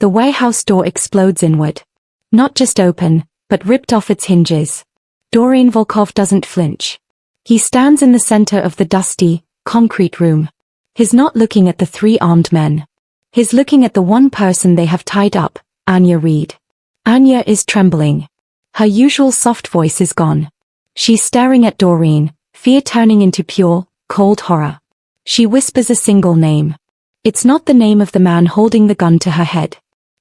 The warehouse door explodes inward. Not just open, but ripped off its hinges. Dorian Volkov doesn't flinch. He stands in the center of the dusty, concrete room. He's not looking at the three armed men. He's looking at the one person they have tied up, Anya Reed. Anya is trembling. Her usual soft voice is gone. She's staring at Doreen, fear turning into pure, cold horror. She whispers a single name. It's not the name of the man holding the gun to her head.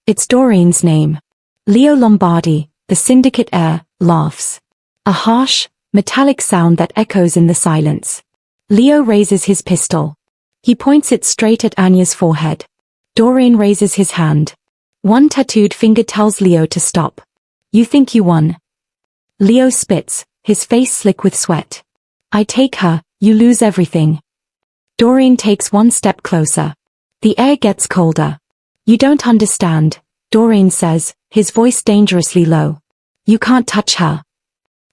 It's Doreen's name. Leo Lombardi, the syndicate heir, laughs. A harsh, metallic sound that echoes in the silence. Leo raises his pistol. He points it straight at Anya's forehead. Doreen raises his hand. One tattooed finger tells Leo to stop. You think you won? Leo spits, his face slick with sweat. I take her, you lose everything. Doreen takes one step closer. The air gets colder. You don't understand, Doreen says, his voice dangerously low. You can't touch her.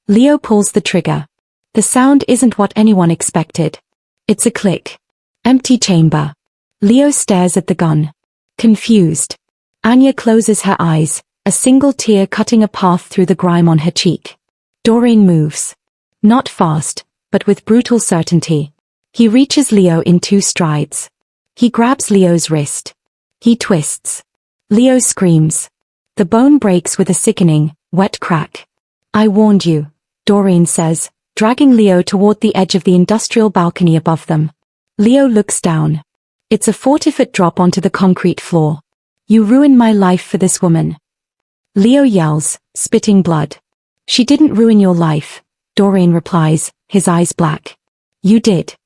Leo pulls the trigger. The sound isn't what anyone expected. It's a click. Empty chamber. Leo stares at the gun. Confused. Anya closes her eyes, a single tear cutting a path through the grime on her cheek. Doreen moves. Not fast, but with brutal certainty. He reaches Leo in 2 strides. He grabs Leo's wrist. He twists. Leo screams. The bone breaks with a sickening, wet crack. I warned you, Doreen says, dragging Leo toward the edge of the industrial balcony above them. Leo looks down. It's a 40-foot drop onto the concrete floor. You ruined my life for this woman. Leo yells, spitting blood. She didn't ruin your life, Doreen replies, his eyes black. You did.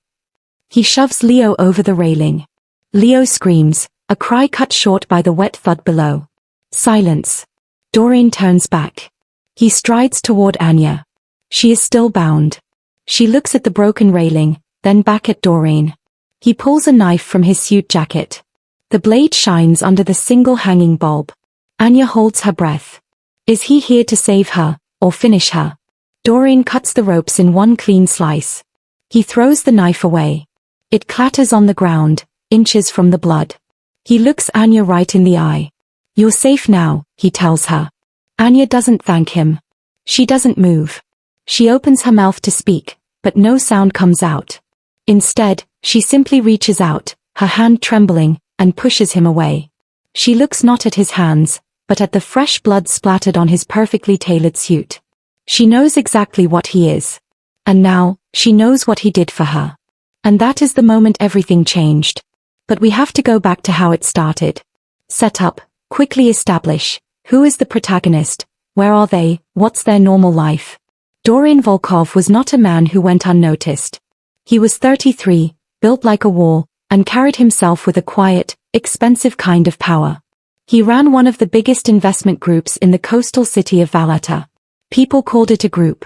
He shoves Leo over the railing. Leo screams, a cry cut short by the wet thud below. Silence. Doreen turns back. He strides toward Anya. She is still bound. She looks at the broken railing, then back at Doreen. He pulls a knife from his suit jacket. The blade shines under the single hanging bulb. Anya holds her breath. Is he here to save her, or finish her? Doreen cuts the ropes in one clean slice. He throws the knife away. It clatters on the ground, inches from the blood. He looks Anya right in the eye. You're safe now, he tells her. Anya doesn't thank him. She doesn't move. She opens her mouth to speak, but no sound comes out. Instead, she simply reaches out, her hand trembling, and pushes him away. She looks not at his hands, but at the fresh blood splattered on his perfectly tailored suit. She knows exactly what he is. And now, she knows what he did for her. And that is the moment everything changed. But we have to go back to how it started. Set up, quickly establish, who is the protagonist, where are they, what's their normal life. Dorian Volkov was not a man who went unnoticed. He was 33, built like a wall, and carried himself with a quiet, expensive kind of power. He ran one of the biggest investment groups in the coastal city of Valletta. People called it a group.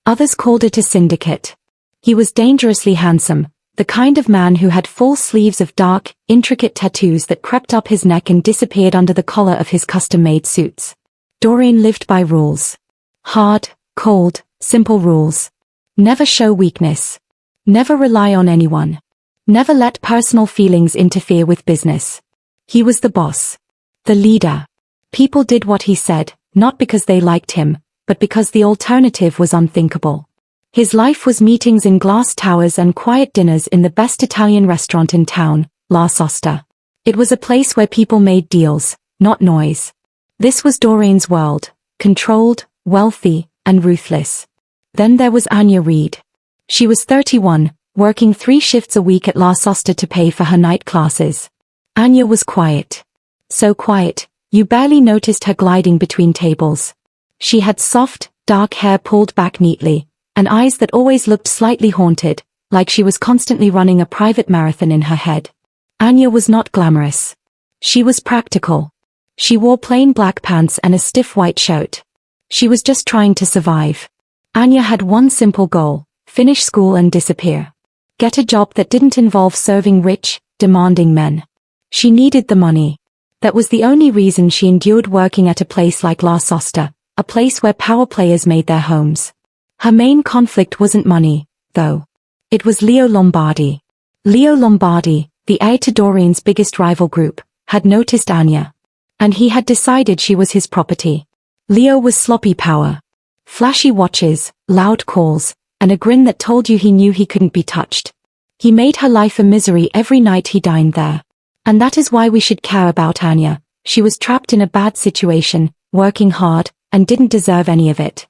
Others called it a syndicate. He was dangerously handsome, the kind of man who had full sleeves of dark, intricate tattoos that crept up his neck and disappeared under the collar of his custom-made suits. Dorian lived by rules. Hard, cold, simple rules. Never show weakness. Never rely on anyone. Never let personal feelings interfere with business. He was the boss. The leader. People did what he said, not because they liked him, but because the alternative was unthinkable. His life was meetings in glass towers and quiet dinners in the best Italian restaurant in town, La Sosta. It was a place where people made deals, not noise. This was Dorian's world, controlled, wealthy, and ruthless. Then there was Anya Reed. She was 31, working 3 shifts a week at La Sosta to pay for her night classes. Anya was quiet. So quiet, you barely noticed her gliding between tables. She had soft, dark hair pulled back neatly, and eyes that always looked slightly haunted, like she was constantly running a private marathon in her head. Anya was not glamorous. She was practical. She wore plain black pants and a stiff white shirt. She was just trying to survive. Anya had one simple goal: finish school and disappear. Get a job that didn't involve serving rich, demanding men. She needed the money. That was the only reason she endured working at a place like La Sosta, a place where power players made their homes. Her main conflict wasn't money, though. It was Leo Lombardi. Leo Lombardi, the heir to Dorian's biggest rival group, had noticed Anya. And he had decided she was his property. Leo was sloppy power. Flashy watches, loud calls, and a grin that told you he knew he couldn't be touched. He made her life a misery every night he dined there. And that is why we should care about Anya. She was trapped in a bad situation, working hard, and didn't deserve any of it.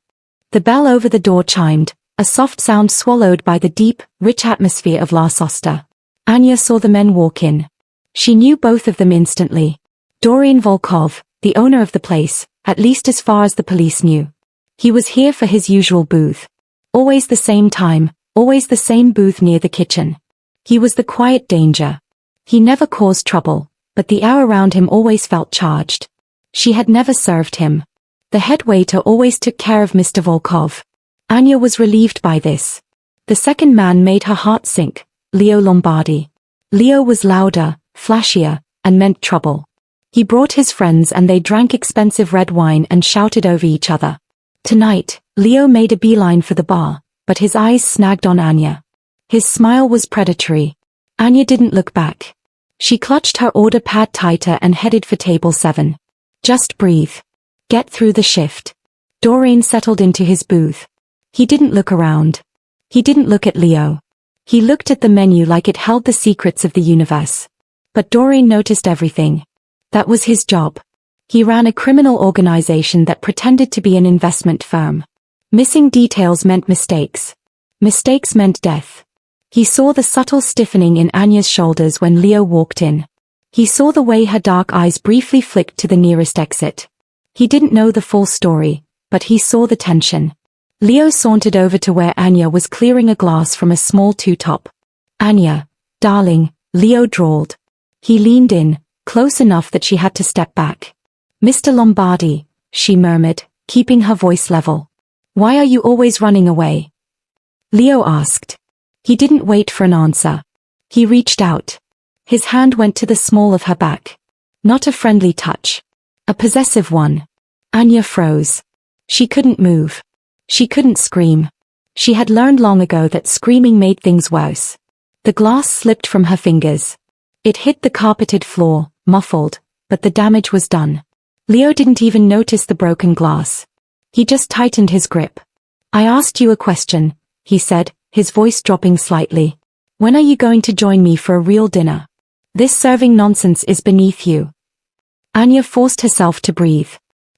The bell over the door chimed, a soft sound swallowed by the deep, rich atmosphere of La Sosta. Anya saw the men walk in. She knew both of them instantly. Dorian Volkov, the owner of the place, at least as far as the police knew. He was here for his usual booth. Always the same time, always the same booth near the kitchen. He was the quiet danger. He never caused trouble, but the air around him always felt charged. She had never served him. The head waiter always took care of Mr. Volkov. Anya was relieved by this. The second man made her heart sink, Leo Lombardi. Leo was louder, flashier, and meant trouble. He brought his friends and they drank expensive red wine and shouted over each other. Tonight, Leo made a beeline for the bar, but his eyes snagged on Anya. His smile was predatory. Anya didn't look back. She clutched her order pad tighter and headed for table 7. Just breathe. Get through the shift. Doreen settled into his booth. He didn't look around. He didn't look at Leo. He looked at the menu like it held the secrets of the universe. But Doreen noticed everything. That was his job. He ran a criminal organization that pretended to be an investment firm. Missing details meant mistakes. Mistakes meant death. He saw the subtle stiffening in Anya's shoulders when Leo walked in. He saw the way her dark eyes briefly flicked to the nearest exit. He didn't know the full story, but he saw the tension. Leo sauntered over to where Anya was clearing a glass from a small two-top. "Anya, darling," Leo drawled. He leaned in, close enough that she had to step back. "Mr. Lombardi," she murmured, keeping her voice level. "Why are you always running away?" Leo asked. He didn't wait for an answer. He reached out. His hand went to the small of her back. Not a friendly touch. A possessive one. Anya froze. She couldn't move. She couldn't scream. She had learned long ago that screaming made things worse. The glass slipped from her fingers. It hit the carpeted floor, muffled, but the damage was done. Leo didn't even notice the broken glass. He just tightened his grip. "I asked you a question," he said, his voice dropping slightly. "When are you going to join me for a real dinner? This serving nonsense is beneath you." Anya forced herself to breathe.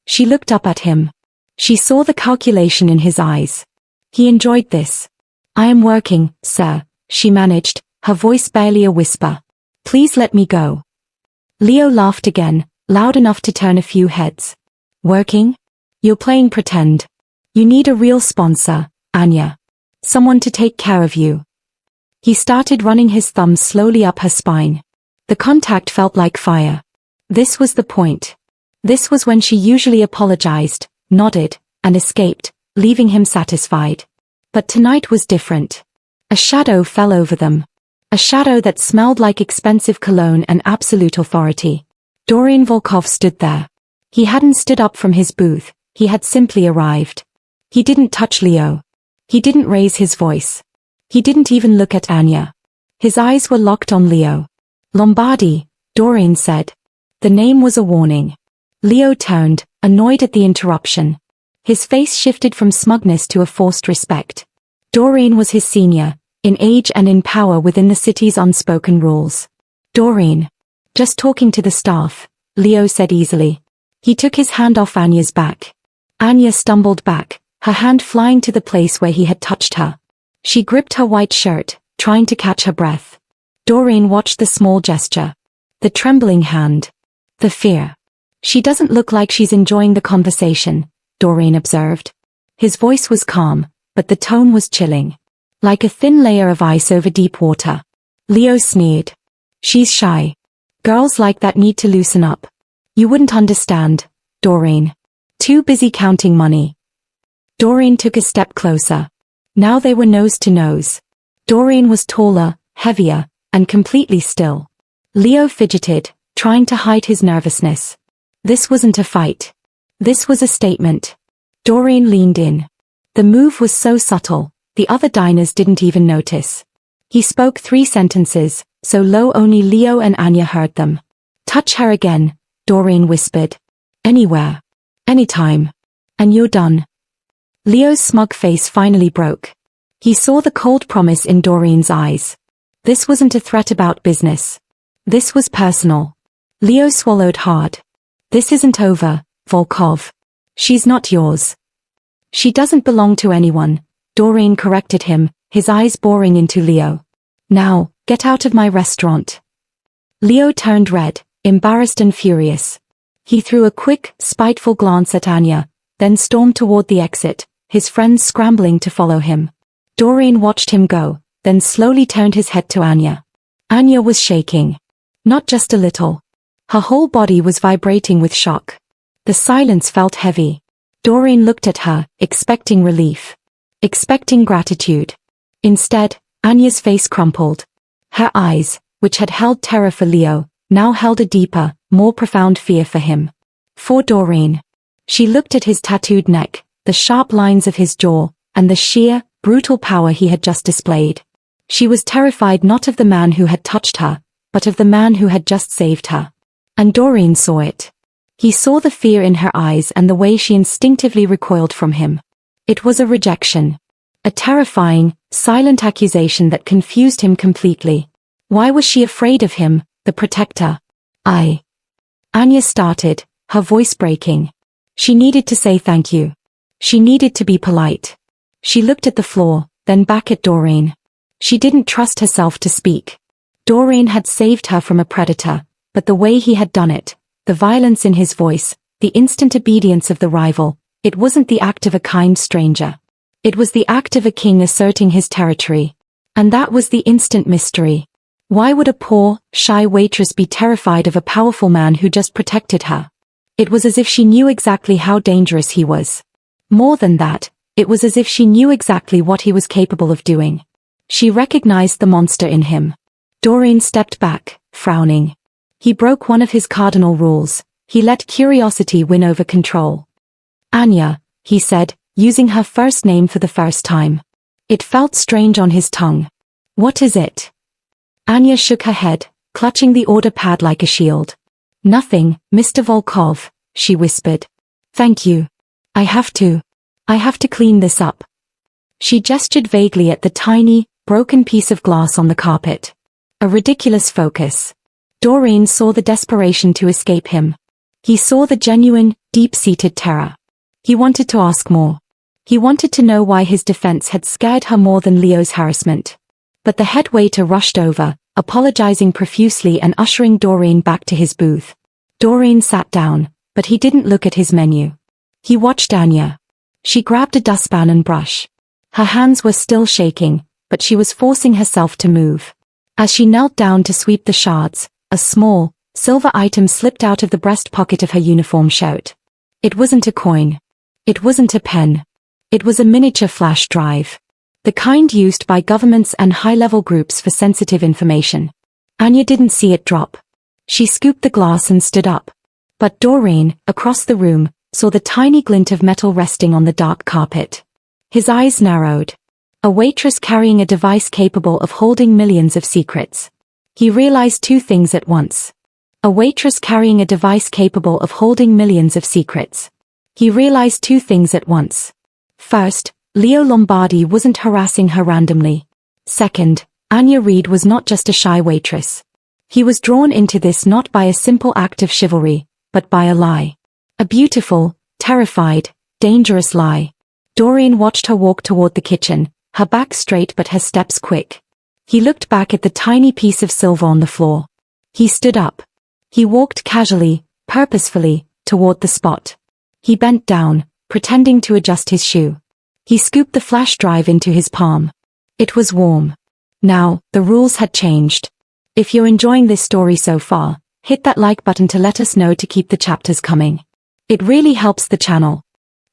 She looked up at him. She saw the calculation in his eyes. He enjoyed this. "I am working, sir," she managed, her voice barely a whisper. "Please let me go." Leo laughed again, loud enough to turn a few heads. "Working? You're playing pretend. You need a real sponsor, Anya. Someone to take care of you." He started running his thumbs slowly up her spine. The contact felt like fire. This was the point. This was when she usually apologized, nodded, and escaped, leaving him satisfied. But tonight was different. A shadow fell over them. A shadow that smelled like expensive cologne and absolute authority. Dorian Volkov stood there. He hadn't stood up from his booth, he had simply arrived. He didn't touch Leo. He didn't raise his voice. He didn't even look at Anya. His eyes were locked on Leo. "Lombardi," Dorian said. The name was a warning. Leo turned, annoyed at the interruption. His face shifted from smugness to a forced respect. Dorian was his senior, in age and in power within the city's unspoken rules. "Dorian. Just talking to the staff," Leo said easily. He took his hand off Anya's back. Anya stumbled back, her hand flying to the place where he had touched her. She gripped her white shirt, trying to catch her breath. Dorian watched the small gesture. The trembling hand. The fear. "She doesn't look like she's enjoying the conversation," Dorian observed. His voice was calm, but the tone was chilling. Like a thin layer of ice over deep water. Leo sneered. "She's shy. Girls like that need to loosen up. You wouldn't understand, Dorian. Too busy counting money." Dorian took a step closer. Now they were nose to nose. Dorian was taller, heavier, and completely still. Leo fidgeted, trying to hide his nervousness. This wasn't a fight. This was a statement. Dorian leaned in. The move was so subtle, the other diners didn't even notice. He spoke 3 sentences, so low only Leo and Anya heard them. "Touch her again, Doreen whispered. Anywhere. Anytime. And you're done. Leo's smug face finally broke. He saw the cold promise in Doreen's eyes. This wasn't a threat about business. This was personal. Leo swallowed hard. This isn't over, Volkov. She's not yours. She doesn't belong to anyone, Doreen corrected him, his eyes boring into Leo. Now, get out of my restaurant. Leo turned red, embarrassed and furious. He threw a quick, spiteful glance at Anya, then stormed toward the exit, his friends scrambling to follow him. Doreen watched him go, then slowly turned his head to Anya. Anya was shaking. Not just a little. Her whole body was vibrating with shock. The silence felt heavy. Doreen looked at her, expecting relief. Expecting gratitude. Instead, Anya's face crumpled. Her eyes, which had held terror for Leo, now held a deeper, more profound fear for him. For Doreen. She looked at his tattooed neck, the sharp lines of his jaw, and the sheer, brutal power he had just displayed. She was terrified not of the man who had touched her, but of the man who had just saved her. And Doreen saw it. He saw the fear in her eyes and the way she instinctively recoiled from him. It was a rejection. A terrifying, silent accusation that confused him completely. Why was she afraid of him, the protector? Anya started, her voice breaking. She needed to say thank you. She needed to be polite. She looked at the floor, then back at Doreen. She didn't trust herself to speak. Doreen had saved her from a predator, but the way he had done it, the violence in his voice, the instant obedience of the rival, it wasn't the act of a kind stranger. It was the act of a king asserting his territory. And that was the instant mystery. Why would a poor, shy waitress be terrified of a powerful man who just protected her? It was as if she knew exactly how dangerous he was. More than that, it was as if she knew exactly what he was capable of doing. She recognized the monster in him. Doreen stepped back, frowning. He broke one of his cardinal rules. He let curiosity win over control. Anya, he said, using her first name for the first time. It felt strange on his tongue. What is it? Anya shook her head, clutching the order pad like a shield. Nothing, Mr. Volkov, she whispered. Thank you. I have to clean this up. She gestured vaguely at the tiny, broken piece of glass on the carpet. A ridiculous focus. Doreen saw the desperation to escape him. He saw the genuine, deep-seated terror. He wanted to ask more. He wanted to know why his defense had scared her more than Leo's harassment. But the head waiter rushed over, apologizing profusely and ushering Doreen back to his booth. Doreen sat down, but he didn't look at his menu. He watched Anya. She grabbed a dustpan and brush. Her hands were still shaking, but she was forcing herself to move. As she knelt down to sweep the shards, a small, silver item slipped out of the breast pocket of her uniform shirt. It wasn't a coin. It wasn't a pen. It was a miniature flash drive. The kind used by governments and high-level groups for sensitive information. Anya didn't see it drop. She scooped the glass and stood up. But Doreen, across the room, saw the tiny glint of metal resting on the dark carpet. His eyes narrowed. A waitress carrying a device capable of holding millions of secrets. He realized two things at once. A waitress carrying a device capable of holding millions of secrets. He realized two things at once. First, Leo Lombardi wasn't harassing her randomly. Second, Anya Reed was not just a shy waitress. He was drawn into this not by a simple act of chivalry, but by a lie. A beautiful, terrified, dangerous lie. Doreen watched her walk toward the kitchen, her back straight but her steps quick. He looked back at the tiny piece of silver on the floor. He stood up. He walked casually, purposefully, toward the spot. He bent down, pretending to adjust his shoe. He scooped the flash drive into his palm. It was warm. Now, the rules had changed. If you're enjoying this story so far, hit that like button to let us know to keep the chapters coming. It really helps the channel.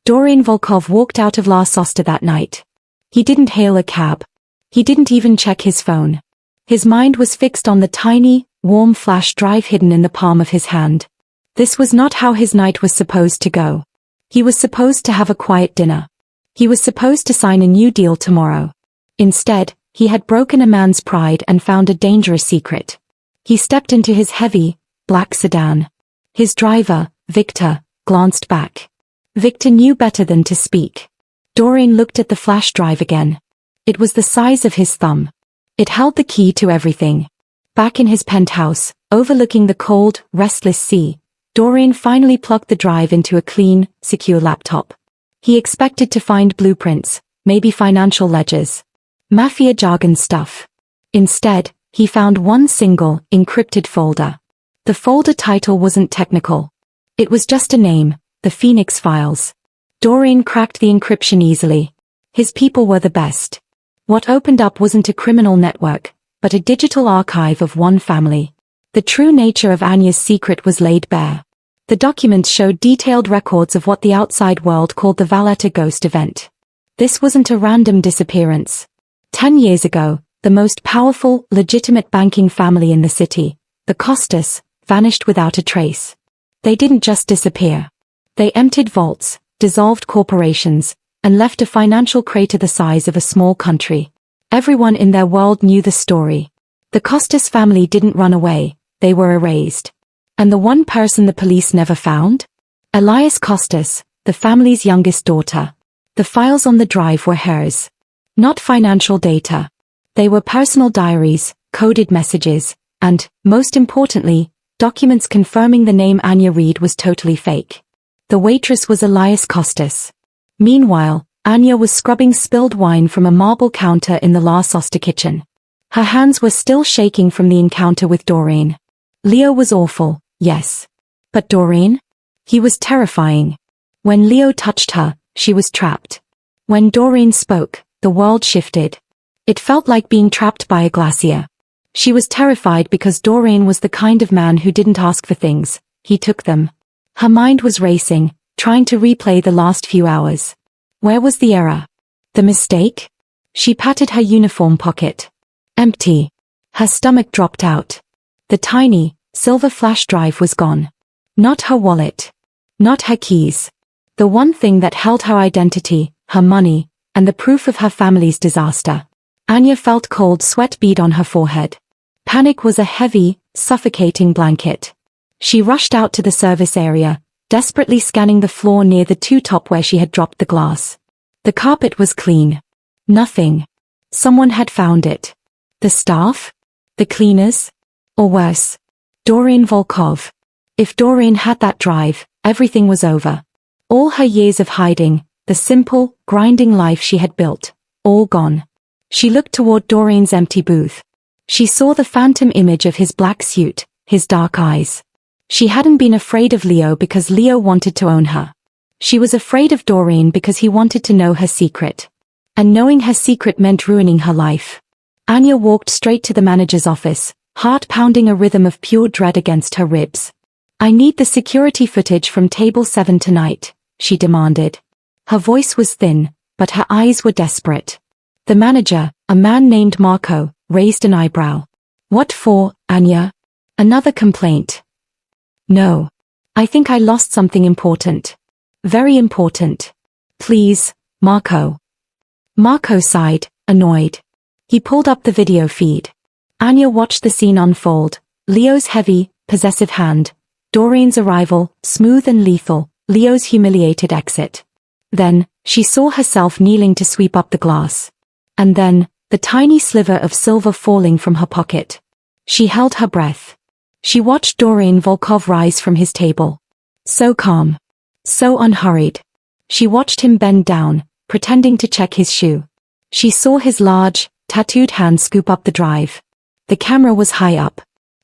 Doreen Volkov walked out of La Sosta that night. He didn't hail a cab. He didn't even check his phone. His mind was fixed on the tiny, warm flash drive hidden in the palm of his hand. This was not how his night was supposed to go. He was supposed to have a quiet dinner. He was supposed to sign a new deal tomorrow. Instead, he had broken a man's pride and found a dangerous secret. He stepped into his heavy, black sedan. His driver, Victor, glanced back. Victor knew better than to speak. Doreen looked at the flash drive again. It was the size of his thumb. It held the key to everything. Back in his penthouse, overlooking the cold, restless sea, Doreen finally plugged the drive into a clean, secure laptop. He expected to find blueprints, maybe financial ledgers. Mafia jargon stuff. Instead, he found one single, encrypted folder. The folder title wasn't technical. It was just a name, the Phoenix Files. Doreen cracked the encryption easily. His people were the best. What opened up wasn't a criminal network, but a digital archive of one family. The true nature of Anya's secret was laid bare. The documents showed detailed records of what the outside world called the Valletta ghost event. This wasn't a random disappearance. 10 years ago, the most powerful, legitimate banking family in the city, the Costas, vanished without a trace. They didn't just disappear. They emptied vaults, dissolved corporations, and left a financial crater the size of a small country. Everyone in their world knew the story. The Costas family didn't run away, they were erased. And the one person the police never found? Elias Costas, the family's youngest daughter. The files on the drive were hers. Not financial data. They were personal diaries, coded messages, and, most importantly, documents confirming the name Anya Reed was totally fake. The waitress was Elias Costas. Meanwhile, Anya was scrubbing spilled wine from a marble counter in the La Sosta kitchen. Her hands were still shaking from the encounter with Doreen. Leo was awful, yes. But Doreen? He was terrifying. When Leo touched her, she was trapped. When Doreen spoke, the world shifted. It felt like being trapped by a glacier. She was terrified because Doreen was the kind of man who didn't ask for things, he took them. Her mind was racing, trying to replay the last few hours. Where was the error? The mistake? She patted her uniform pocket. Empty. Her stomach dropped out. The tiny, silver flash drive was gone. Not her wallet. Not her keys. The one thing that held her identity, her money, and the proof of her family's disaster. Anya felt cold sweat bead on her forehead. Panic was a heavy, suffocating blanket. She rushed out to the service area, desperately scanning the floor near the two-top where she had dropped the glass. The carpet was clean. Nothing. Someone had found it. The staff? The cleaners? Or worse, Doreen Volkov. If Doreen had that drive, everything was over. All her years of hiding, the simple, grinding life she had built, all gone. She looked toward Doreen's empty booth. She saw the phantom image of his black suit, his dark eyes. She hadn't been afraid of Leo because Leo wanted to own her. She was afraid of Doreen because he wanted to know her secret. And knowing her secret meant ruining her life. Anya walked straight to the manager's office, heart pounding a rhythm of pure dread against her ribs. "I need the security footage from table 7 tonight," she demanded. Her voice was thin, but her eyes were desperate. The manager, a man named Marco, raised an eyebrow. "What for, Anya? Another complaint?" "No. I think I lost something important. Very important. Please, Marco." Marco sighed, annoyed. He pulled up the video feed. Anya watched the scene unfold. Leo's heavy, possessive hand. Doreen's arrival, smooth and lethal. Leo's humiliated exit. Then, she saw herself kneeling to sweep up the glass. And then, the tiny sliver of silver falling from her pocket. She held her breath. She watched Doreen Volkov rise from his table. So calm. So unhurried. She watched him bend down, pretending to check his shoe. She saw his large, tattooed hand scoop up the drive. The camera was high up.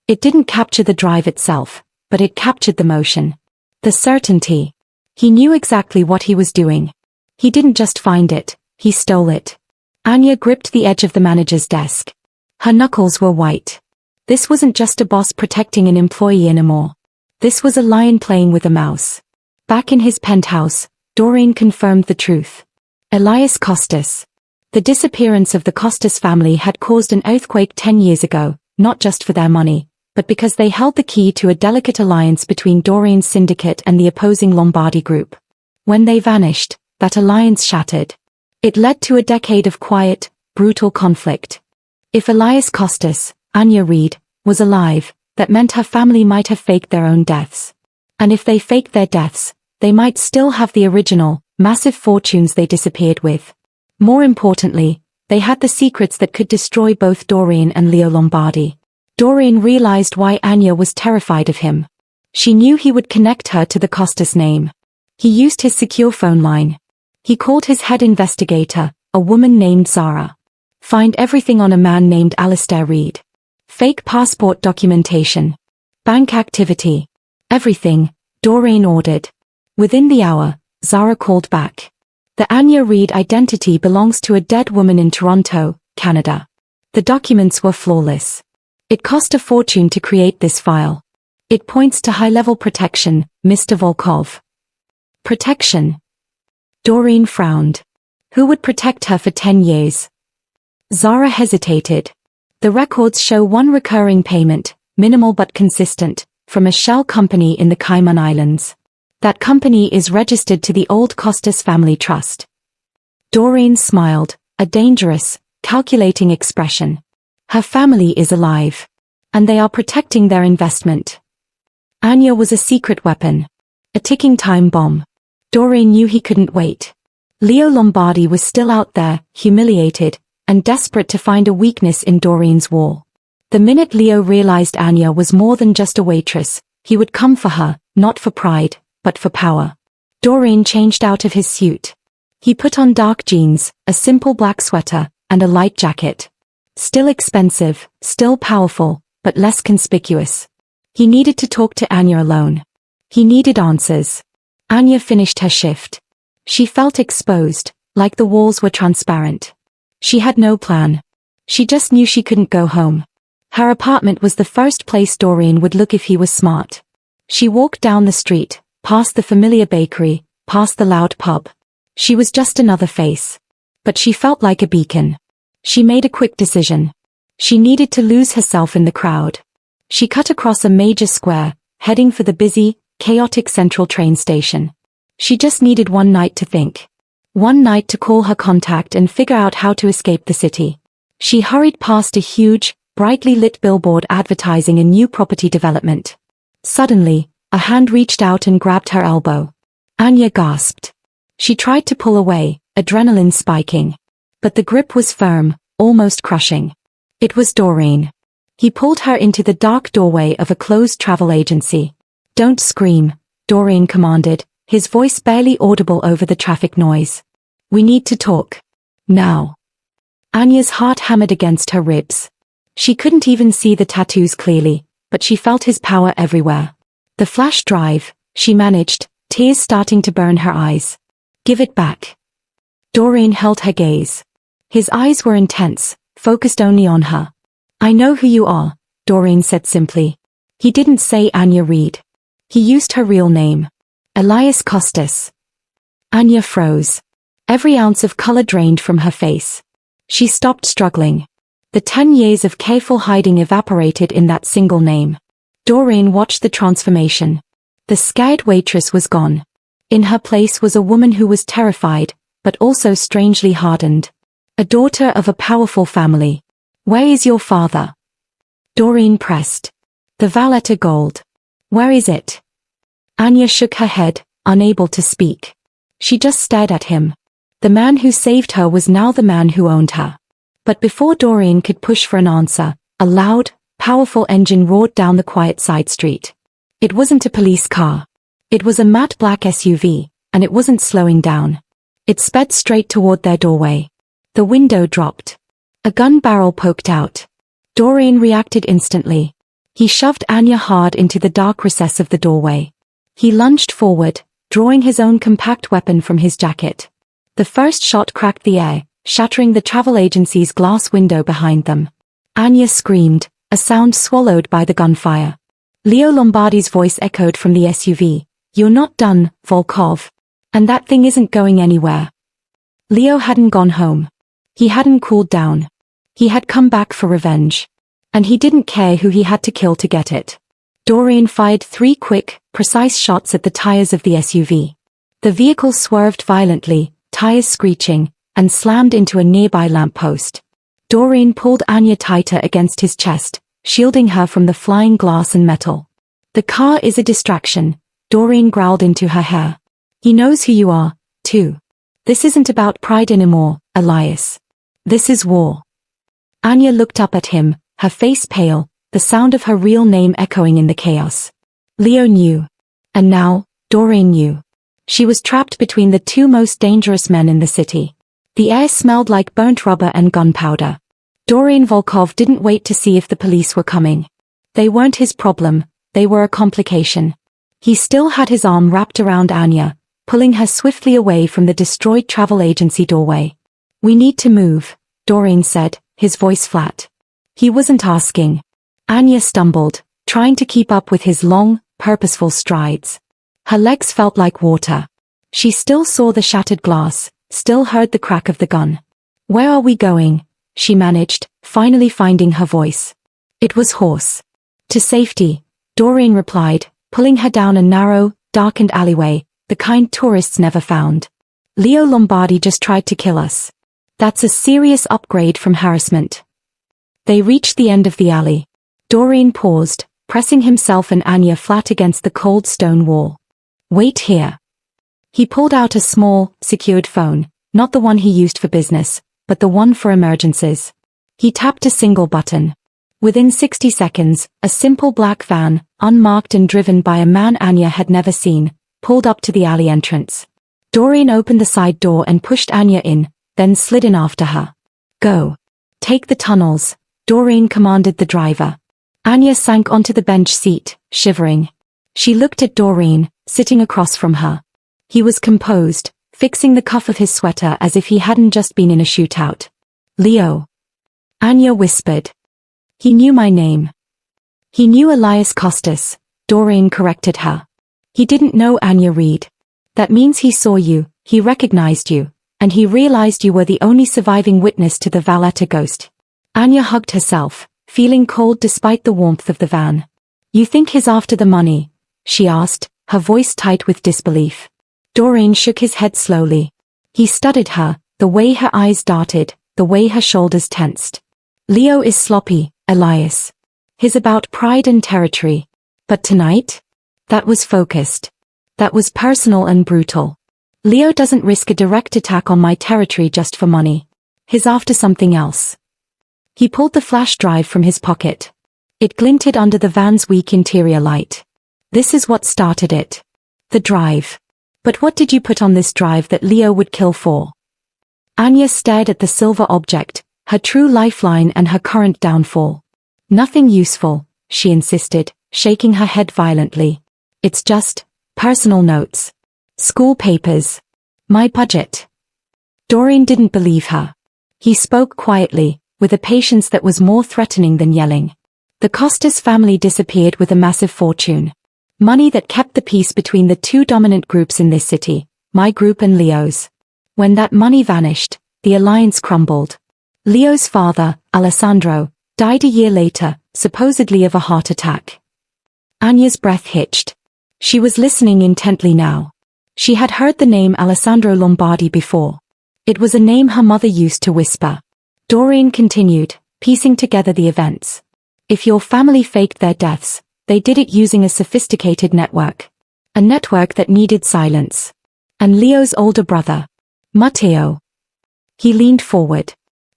It didn't capture the drive itself, but it captured the motion. The certainty. He knew exactly what he was doing. He didn't just find it, he stole it. Anya gripped the edge of the manager's desk. Her knuckles were white. This wasn't just a boss protecting an employee anymore. This was a lion playing with a mouse. Back in his penthouse, Doreen confirmed the truth. Elias Costas. The disappearance of the Costas family had caused an earthquake 10 years ago, not just for their money, but because they held the key to a delicate alliance between Doreen's syndicate and the opposing Lombardi group. When they vanished, that alliance shattered. It led to a decade of quiet, brutal conflict. If Elias Costas, Anya Reed, was alive, that meant her family might have faked their own deaths. And if they faked their deaths, they might still have the original, massive fortunes they disappeared with. More importantly, they had the secrets that could destroy both Doreen and Leo Lombardi. Doreen realized why Anya was terrified of him. She knew he would connect her to the Costas name. He used his secure phone line. He called his head investigator, a woman named Zara. Find everything on a man named Alistair Reed. Fake passport documentation. Bank activity. Everything, Doreen ordered. Within the hour, Zara called back. The Anya Reed identity belongs to a dead woman in Toronto, Canada. The documents were flawless. It cost a fortune to create this file. It points to high-level protection, Mr. Volkov. Protection? Doreen frowned. Who would protect her for 10 years? Zara hesitated. The records show one recurring payment, minimal but consistent, from a shell company in the Cayman Islands. That company is registered to the old Costas family trust. Doreen smiled, a dangerous, calculating expression. Her family is alive. And they are protecting their investment. Anya was a secret weapon. A ticking time bomb. Doreen knew he couldn't wait. Leo Lombardi was still out there, humiliated, and desperate to find a weakness in Doreen's wall. The minute Leo realized Anya was more than just a waitress, he would come for her, not for pride, but for power. Doreen changed out of his suit. He put on dark jeans, a simple black sweater, and a light jacket. Still expensive, still powerful, but less conspicuous. He needed to talk to Anya alone. He needed answers. Anya finished her shift. She felt exposed, like the walls were transparent. She had no plan. She just knew she couldn't go home. Her apartment was the first place Doreen would look if he was smart. She walked down the street, past the familiar bakery, past the loud pub. She was just another face. But she felt like a beacon. She made a quick decision. She needed to lose herself in the crowd. She cut across a major square, heading for the busy, chaotic central train station. She just needed one night to think. One night to call her contact and figure out how to escape the city. She hurried past a huge, brightly lit billboard advertising a new property development. Suddenly, a hand reached out and grabbed her elbow. Anya gasped. She tried to pull away, adrenaline spiking. But the grip was firm, almost crushing. It was Doreen. He pulled her into the dark doorway of a closed travel agency. Don't scream, Doreen commanded, his voice barely audible over the traffic noise. We need to talk. Now. Anya's heart hammered against her ribs. She couldn't even see the tattoos clearly, but she felt his power everywhere. The flash drive, she managed, tears starting to burn her eyes. Give it back. Doreen held her gaze. His eyes were intense, focused only on her. I know who you are, Doreen said simply. He didn't say Anya Reed. He used her real name. Elias Costas. Anya froze. Every ounce of color drained from her face. She stopped struggling. The 10 years of careful hiding evaporated in that single name. Doreen watched the transformation. The scared waitress was gone. In her place was a woman who was terrified, but also strangely hardened. A daughter of a powerful family. Where is your father? Doreen pressed. The Valletta Gold. Where is it? Anya shook her head, unable to speak. She just stared at him. The man who saved her was now the man who owned her. But before Doreen could push for an answer, a loud, powerful engine roared down the quiet side street. It wasn't a police car. It was a matte black SUV, and it wasn't slowing down. It sped straight toward their doorway. The window dropped. A gun barrel poked out. Doreen reacted instantly. He shoved Anya hard into the dark recess of the doorway. He lunged forward, drawing his own compact weapon from his jacket. The first shot cracked the air, shattering the travel agency's glass window behind them. Anya screamed, a sound swallowed by the gunfire. Leo Lombardi's voice echoed from the SUV. You're not done, Volkov. And that thing isn't going anywhere. Leo hadn't gone home. He hadn't cooled down. He had come back for revenge. And he didn't care who he had to kill to get it. Doreen fired 3 quick, precise shots at the tires of the SUV. The vehicle swerved violently, tires screeching, and slammed into a nearby lamppost. Doreen pulled Anya tighter against his chest, shielding her from the flying glass and metal. The car is a distraction, Doreen growled into her hair. He knows who you are, too. This isn't about pride anymore, Elias. This is war. Anya looked up at him, her face pale, the sound of her real name echoing in the chaos. Leo knew. And now, Doreen knew. She was trapped between the two most dangerous men in the city. The air smelled like burnt rubber and gunpowder. Doreen Volkov didn't wait to see if the police were coming. They weren't his problem, they were a complication. He still had his arm wrapped around Anya, pulling her swiftly away from the destroyed travel agency doorway. We need to move, Doreen said, his voice flat. He wasn't asking. Anya stumbled, trying to keep up with his long, purposeful strides. Her legs felt like water. She still saw the shattered glass, still heard the crack of the gun. Where are we going? She managed, finally finding her voice. It was hoarse. To safety, Doreen replied, pulling her down a narrow, darkened alleyway, the kind tourists never found. Leo Lombardi just tried to kill us. That's a serious upgrade from harassment. They reached the end of the alley. Doreen paused, pressing himself and Anya flat against the cold stone wall. Wait here. He pulled out a small, secured phone, not the one he used for business, but the one for emergencies. He tapped a single button. Within 60 seconds, a simple black van, unmarked and driven by a man Anya had never seen, pulled up to the alley entrance. Doreen opened the side door and pushed Anya in, then slid in after her. Go. Take the tunnels, Doreen commanded the driver. Anya sank onto the bench seat, shivering. She looked at Doreen, sitting across from her. He was composed, fixing the cuff of his sweater as if he hadn't just been in a shootout. Leo. Anya whispered. He knew my name. He knew Elias Costas, Doreen corrected her. He didn't know Anya Reed. That means he saw you, he recognized you, and he realized you were the only surviving witness to the Valletta ghost. Anya hugged herself, feeling cold despite the warmth of the van. You think he's after the money? She asked, her voice tight with disbelief. Doreen shook his head slowly. He studied her, the way her eyes darted, the way her shoulders tensed. Leo is sloppy, Elias. He's about pride and territory. But tonight? That was focused. That was personal and brutal. Leo doesn't risk a direct attack on my territory just for money. He's after something else. He pulled the flash drive from his pocket. It glinted under the van's weak interior light. This is what started it. The drive. But what did you put on this drive that Leo would kill for? Anya stared at the silver object, her true lifeline and her current downfall. Nothing useful, she insisted, shaking her head violently. It's just personal notes. School papers. My budget. Doreen didn't believe her. He spoke quietly, with a patience that was more threatening than yelling. The Costas family disappeared with a massive fortune. Money that kept the peace between the two dominant groups in this city, my group and Leo's. When that money vanished, the alliance crumbled. Leo's father, Alessandro, died a year later, supposedly of a heart attack. Anya's breath hitched. She was listening intently now. She had heard the name Alessandro Lombardi before. It was a name her mother used to whisper. Doreen continued, piecing together the events. If your family faked their deaths, they did it using a sophisticated network. A network that needed silence. And Leo's older brother, Matteo. He leaned forward.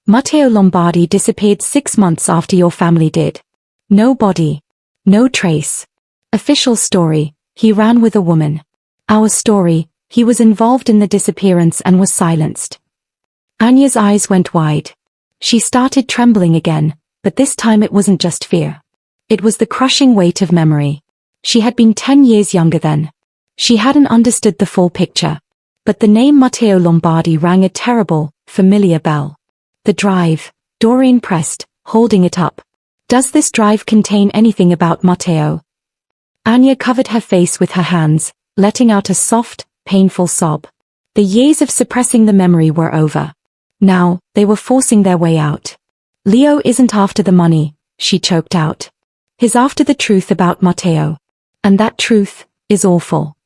Matteo Lombardi disappeared 6 months after your family did. No body. No trace. Official story, he ran with a woman. Our story, he was involved in the disappearance and was silenced. Anya's eyes went wide. She started trembling again, but this time it wasn't just fear. It was the crushing weight of memory. She had been 10 years younger then. She hadn't understood the full picture. But the name Matteo Lombardi rang a terrible, familiar bell. The drive, Doreen pressed, holding it up. Does this drive contain anything about Matteo? Anya covered her face with her hands, letting out a soft, painful sob. The years of suppressing the memory were over. Now, they were forcing their way out. Leo isn't after the money, she choked out. He's after the truth about Matteo. And that truth is awful.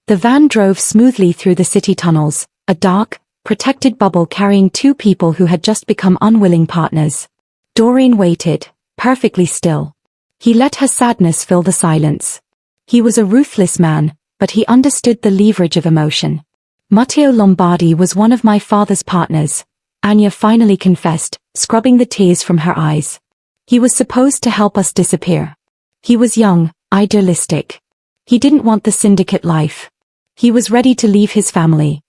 The van drove smoothly through the city tunnels, a dark, protected bubble carrying two people who had just become unwilling partners. Doreen waited, perfectly still. He let her sadness fill the silence. He was a ruthless man, but he understood the leverage of emotion. Matteo Lombardi was one of my father's partners, Anya finally confessed, scrubbing the tears from her eyes. He was supposed to help us disappear. He was young, idealistic. He didn't want the syndicate life. He was ready to leave his family.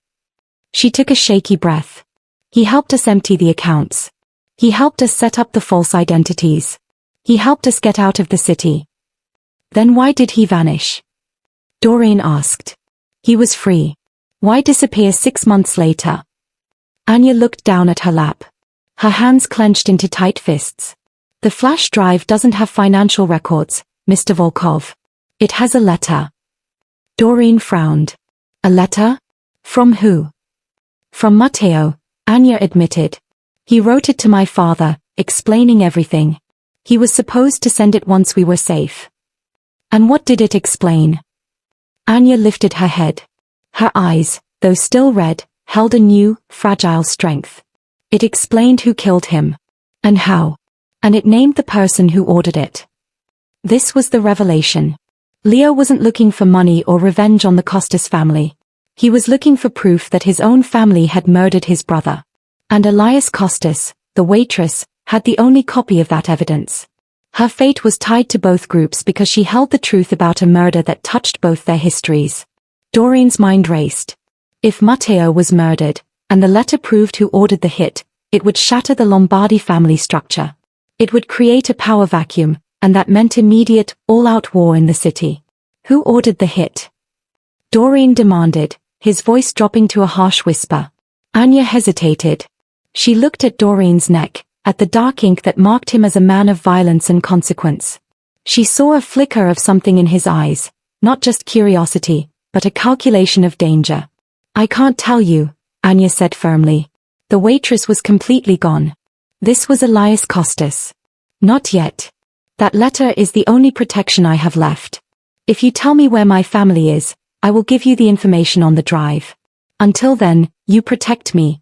She took a shaky breath. He helped us empty the accounts. He helped us set up the false identities. He helped us get out of the city. Then why did he vanish? Doreen asked. He was free. Why disappear 6 months later? Anya looked down at her lap. Her hands clenched into tight fists. The flash drive doesn't have financial records, Mr. Volkov. It has a letter. Doreen frowned. A letter? From who? From Matteo, Anya admitted. He wrote it to my father, explaining everything. He was supposed to send it once we were safe. And what did it explain? Anya lifted her head. Her eyes, though still red, held a new, fragile strength. It explained who killed him. And how. And it named the person who ordered it. This was the revelation. Leo wasn't looking for money or revenge on the Costas family. He was looking for proof that his own family had murdered his brother. And Elias Costas, the waitress, had the only copy of that evidence. Her fate was tied to both groups because she held the truth about a murder that touched both their histories. Doreen's mind raced. If Matteo was murdered, and the letter proved who ordered the hit, it would shatter the Lombardi family structure. It would create a power vacuum, and that meant immediate, all-out war in the city. Who ordered the hit? Doreen demanded, his voice dropping to a harsh whisper. Anya hesitated. She looked at Doreen's neck, at the dark ink that marked him as a man of violence and consequence. She saw a flicker of something in his eyes, not just curiosity, but a calculation of danger. I can't tell you, Anya said firmly. The waitress was completely gone. This was Elias Costas. Not yet. That letter is the only protection I have left. If you tell me where my family is, I will give you the information on the drive. Until then, you protect me.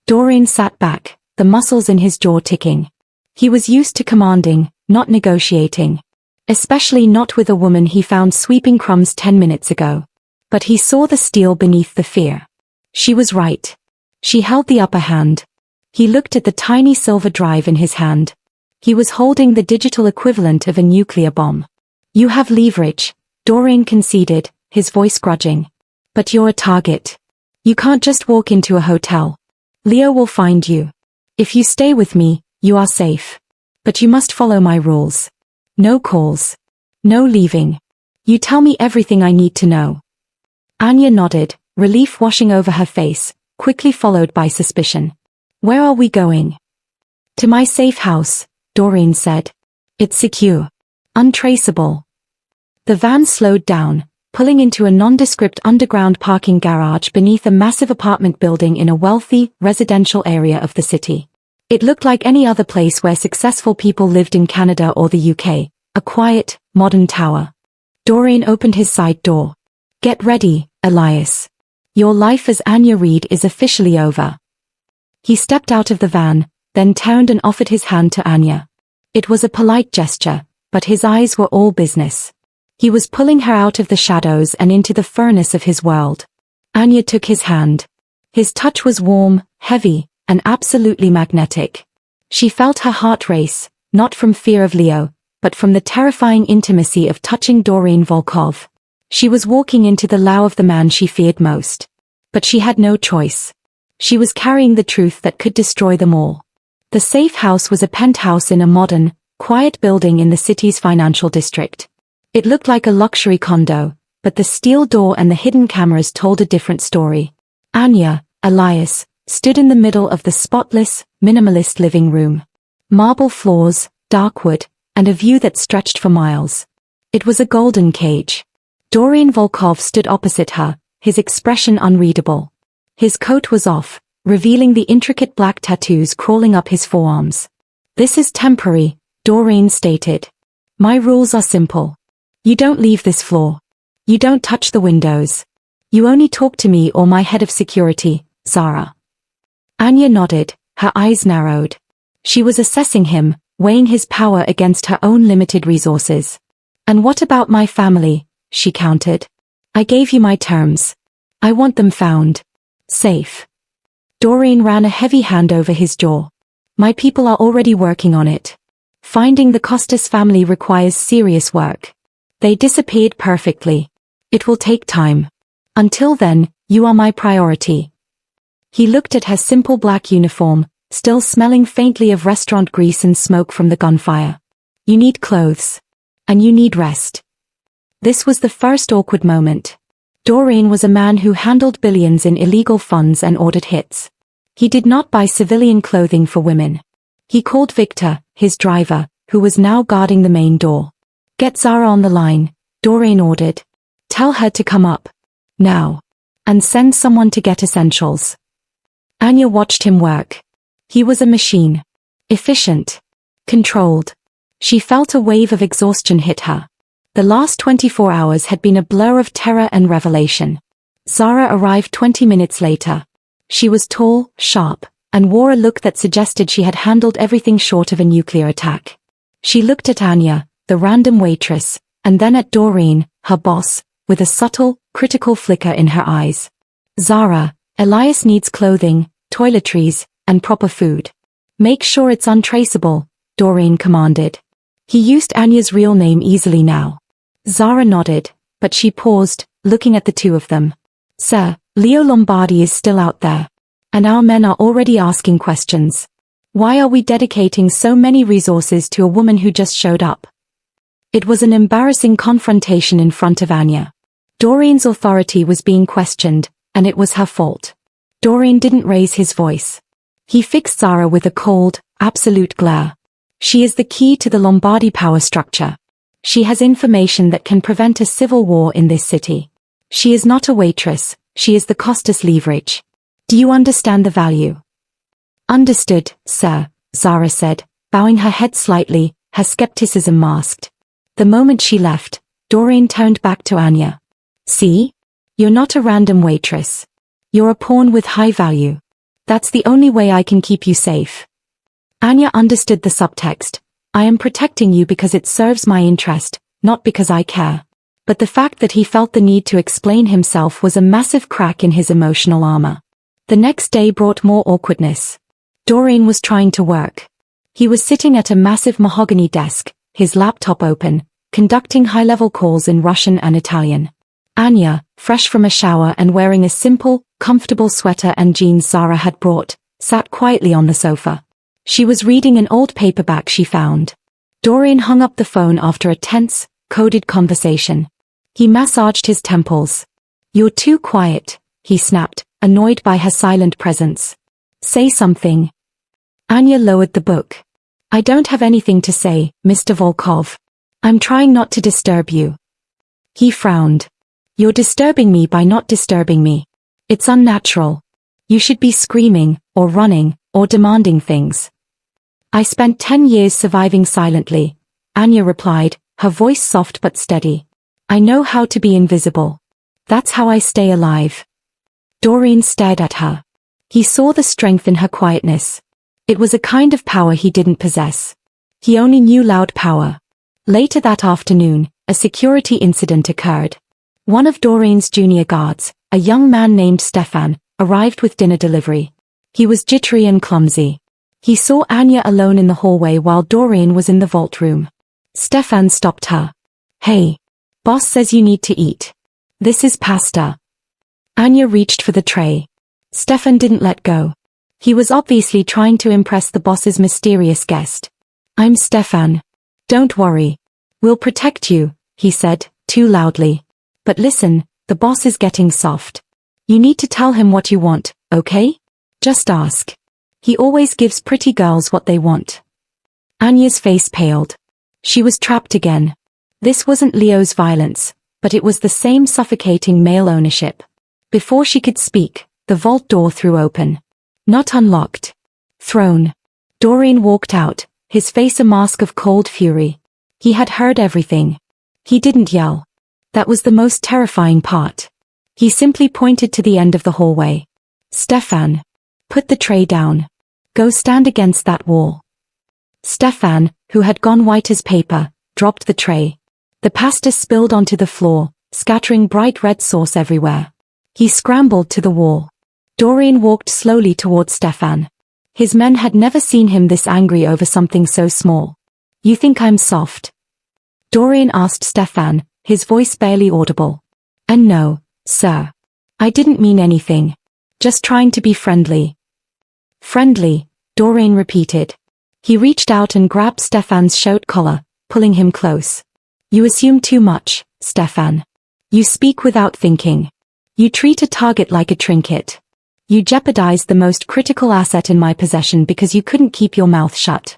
Doreen sat back, the muscles in his jaw ticking. He was used to commanding, not negotiating. Especially not with a woman he found sweeping crumbs 10 minutes ago. But he saw the steel beneath the fear. She was right. She held the upper hand. He looked at the tiny silver drive in his hand. He was holding the digital equivalent of a nuclear bomb. You have leverage, Doreen conceded, his voice grudging. But you're a target. You can't just walk into a hotel. Leo will find you. If you stay with me, you are safe. But you must follow my rules. No calls. No leaving. You tell me everything I need to know. Anya nodded, relief washing over her face, quickly followed by suspicion. Where are we going? To my safe house, Doreen said. It's secure. Untraceable. The van slowed down, pulling into a nondescript underground parking garage beneath a massive apartment building in a wealthy, residential area of the city. It looked like any other place where successful people lived in Canada or the UK, a quiet, modern tower. Doreen opened his side door. Get ready, Elias. Your life as Anya Reed is officially over. He stepped out of the van, then turned and offered his hand to Anya. It was a polite gesture, but his eyes were all business. He was pulling her out of the shadows and into the furnace of his world. Anya took his hand. His touch was warm, heavy, and absolutely magnetic. She felt her heart race, not from fear of Leo, but from the terrifying intimacy of touching Doreen Volkov. She was walking into the lair of the man she feared most. But she had no choice. She was carrying the truth that could destroy them all. The safe house was a penthouse in a modern, quiet building in the city's financial district. It looked like a luxury condo, but the steel door and the hidden cameras told a different story. Anya, Elias, stood in the middle of the spotless, minimalist living room. Marble floors, dark wood, and a view that stretched for miles. It was a golden cage. Doreen Volkov stood opposite her, his expression unreadable. His coat was off, revealing the intricate black tattoos crawling up his forearms. This is temporary, Doreen stated. My rules are simple. You don't leave this floor. You don't touch the windows. You only talk to me or my head of security, Zara. Anya nodded, her eyes narrowed. She was assessing him, weighing his power against her own limited resources. And what about my family, she countered. I gave you my terms. I want them found. Safe. Doreen ran a heavy hand over his jaw. My people are already working on it. Finding the Costas family requires serious work. They disappeared perfectly. It will take time. Until then, you are my priority. He looked at her simple black uniform, still smelling faintly of restaurant grease and smoke from the gunfire. You need clothes. And you need rest. This was the first awkward moment. Doreen was a man who handled billions in illegal funds and ordered hits. He did not buy civilian clothing for women. He called Victor, his driver, who was now guarding the main door. Get Zara on the line, Doreen ordered. Tell her to come up. Now. And send someone to get essentials. Anya watched him work. He was a machine. Efficient. Controlled. She felt a wave of exhaustion hit her. The last 24 hours had been a blur of terror and revelation. Zara arrived 20 minutes later. She was tall, sharp, and wore a look that suggested she had handled everything short of a nuclear attack. She looked at Anya, the random waitress, and then at Doreen, her boss, with a subtle, critical flicker in her eyes. Zara, Elias needs clothing, toiletries, and proper food. Make sure it's untraceable, Doreen commanded. He used Anya's real name easily now. Zara nodded, but she paused, looking at the two of them. Sir, Leo Lombardi is still out there. And our men are already asking questions. Why are we dedicating so many resources to a woman who just showed up? It was an embarrassing confrontation in front of Anya. Doreen's authority was being questioned, and it was her fault. Doreen didn't raise his voice. He fixed Zara with a cold, absolute glare. She is the key to the Lombardi power structure. She has information that can prevent a civil war in this city. She is not a waitress, she is the Costas leverage. Do you understand the value? Understood, sir, Zara said, bowing her head slightly, her skepticism masked. The moment she left, Doreen turned back to Anya. See? You're not a random waitress. You're a pawn with high value. That's the only way I can keep you safe. Anya understood the subtext. I am protecting you because it serves my interest, not because I care. But the fact that he felt the need to explain himself was a massive crack in his emotional armor. The next day brought more awkwardness. Doreen was trying to work. He was sitting at a massive mahogany desk, his laptop open, conducting high-level calls in Russian and Italian. Anya, fresh from a shower and wearing a simple, comfortable sweater and jeans Zara had brought, sat quietly on the sofa. She was reading an old paperback she found. Doreen hung up the phone after a tense, coded conversation. He massaged his temples. You're too quiet, he snapped, annoyed by her silent presence. Say something. Anya lowered the book. I don't have anything to say, Mr. Volkov. I'm trying not to disturb you. He frowned. You're disturbing me by not disturbing me. It's unnatural. You should be screaming, or running, or demanding things. I spent 10 years surviving silently, Anya replied, her voice soft but steady. I know how to be invisible. That's how I stay alive. Doreen stared at her. He saw the strength in her quietness. It was a kind of power he didn't possess. He only knew loud power. Later that afternoon, a security incident occurred. One of Doreen's junior guards, a young man named Stefan, arrived with dinner delivery. He was jittery and clumsy. He saw Anya alone in the hallway while Doreen was in the vault room. Stefan stopped her. Hey. Boss says you need to eat. This is pasta. Anya reached for the tray. Stefan didn't let go. He was obviously trying to impress the boss's mysterious guest. I'm Stefan. Don't worry. We'll protect you, he said, too loudly. But listen, the boss is getting soft. You need to tell him what you want, okay? Just ask. He always gives pretty girls what they want. Anya's face paled. She was trapped again. This wasn't Leo's violence, but it was the same suffocating male ownership. Before she could speak, the vault door threw open. Not unlocked. Thrown. Doreen walked out, his face a mask of cold fury. He had heard everything. He didn't yell. That was the most terrifying part. He simply pointed to the end of the hallway. Stefan. Put the tray down. Go stand against that wall. Stefan, who had gone white as paper, dropped the tray. The pasta spilled onto the floor, scattering bright red sauce everywhere. He scrambled to the wall. Dorian walked slowly towards Stefan. His men had never seen him this angry over something so small. You think I'm soft? Dorian asked Stefan, his voice barely audible. And no, sir. I didn't mean anything. Just trying to be friendly. Friendly, Dorian repeated. He reached out and grabbed Stefan's shirt collar, pulling him close. You assume too much, Stefan. You speak without thinking. You treat a target like a trinket. You jeopardized the most critical asset in my possession because you couldn't keep your mouth shut.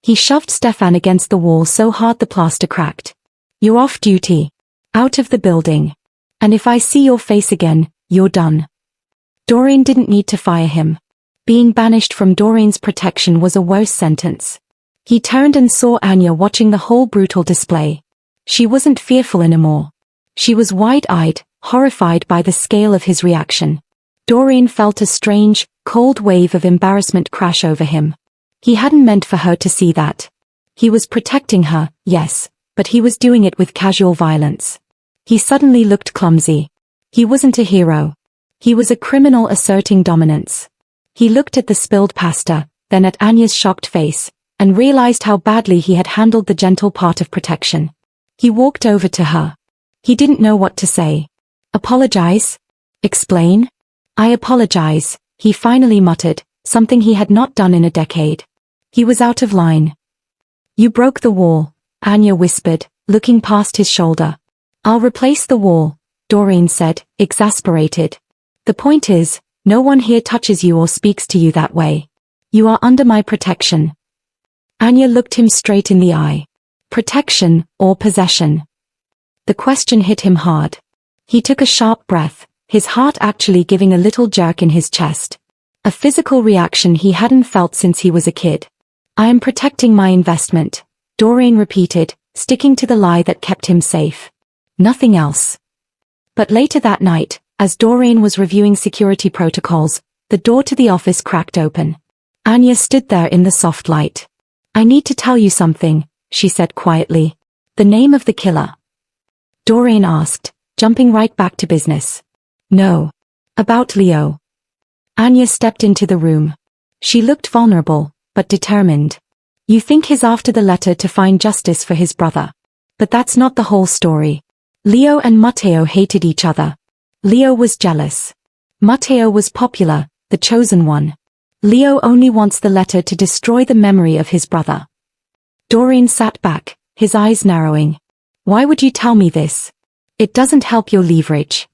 He shoved Stefan against the wall so hard the plaster cracked. You're off duty. Out of the building. And if I see your face again, you're done. Dorian didn't need to fire him. Being banished from Dorian's protection was a worse sentence. He turned and saw Anya watching the whole brutal display. She wasn't fearful anymore. She was wide-eyed, horrified by the scale of his reaction. Dorian felt a strange, cold wave of embarrassment crash over him. He hadn't meant for her to see that. He was protecting her, yes, but he was doing it with casual violence. He suddenly looked clumsy. He wasn't a hero. He was a criminal asserting dominance. He looked at the spilled pasta, then at Anya's shocked face, and realized how badly he had handled the gentle part of protection. He walked over to her. He didn't know what to say. Apologize? Explain? I apologize, he finally muttered, something he had not done in a decade. He was out of line. You broke the wall, Anya whispered, looking past his shoulder. I'll replace the wall, Dorian said, exasperated. The point is, no one here touches you or speaks to you that way. You are under my protection. Anya looked him straight in the eye. Protection, or possession? The question hit him hard. He took a sharp breath, his heart actually giving a little jerk in his chest. A physical reaction he hadn't felt since he was a kid. I am protecting my investment, Dorian repeated, sticking to the lie that kept him safe. Nothing else. But later that night, as Dorian was reviewing security protocols, the door to the office cracked open. Anya stood there in the soft light. I need to tell you something, she said quietly. The name of the killer? Dorian asked, jumping right back to business. No. About Leo. Anya stepped into the room. She looked vulnerable, but determined. You think he's after the letter to find justice for his brother. But that's not the whole story. Leo and Matteo hated each other. Leo was jealous. Matteo was popular, the chosen one. Leo only wants the letter to destroy the memory of his brother. Dorian sat back, his eyes narrowing. Why would you tell me this? It doesn't help your leverage.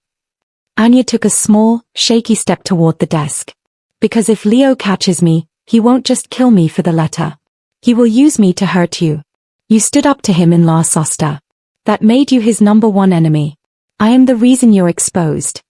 Anya took a small, shaky step toward the desk. Because if Leo catches me, he won't just kill me for the letter. He will use me to hurt you. You stood up to him in La Sosta. That made you his #1 enemy. I am the reason you're exposed.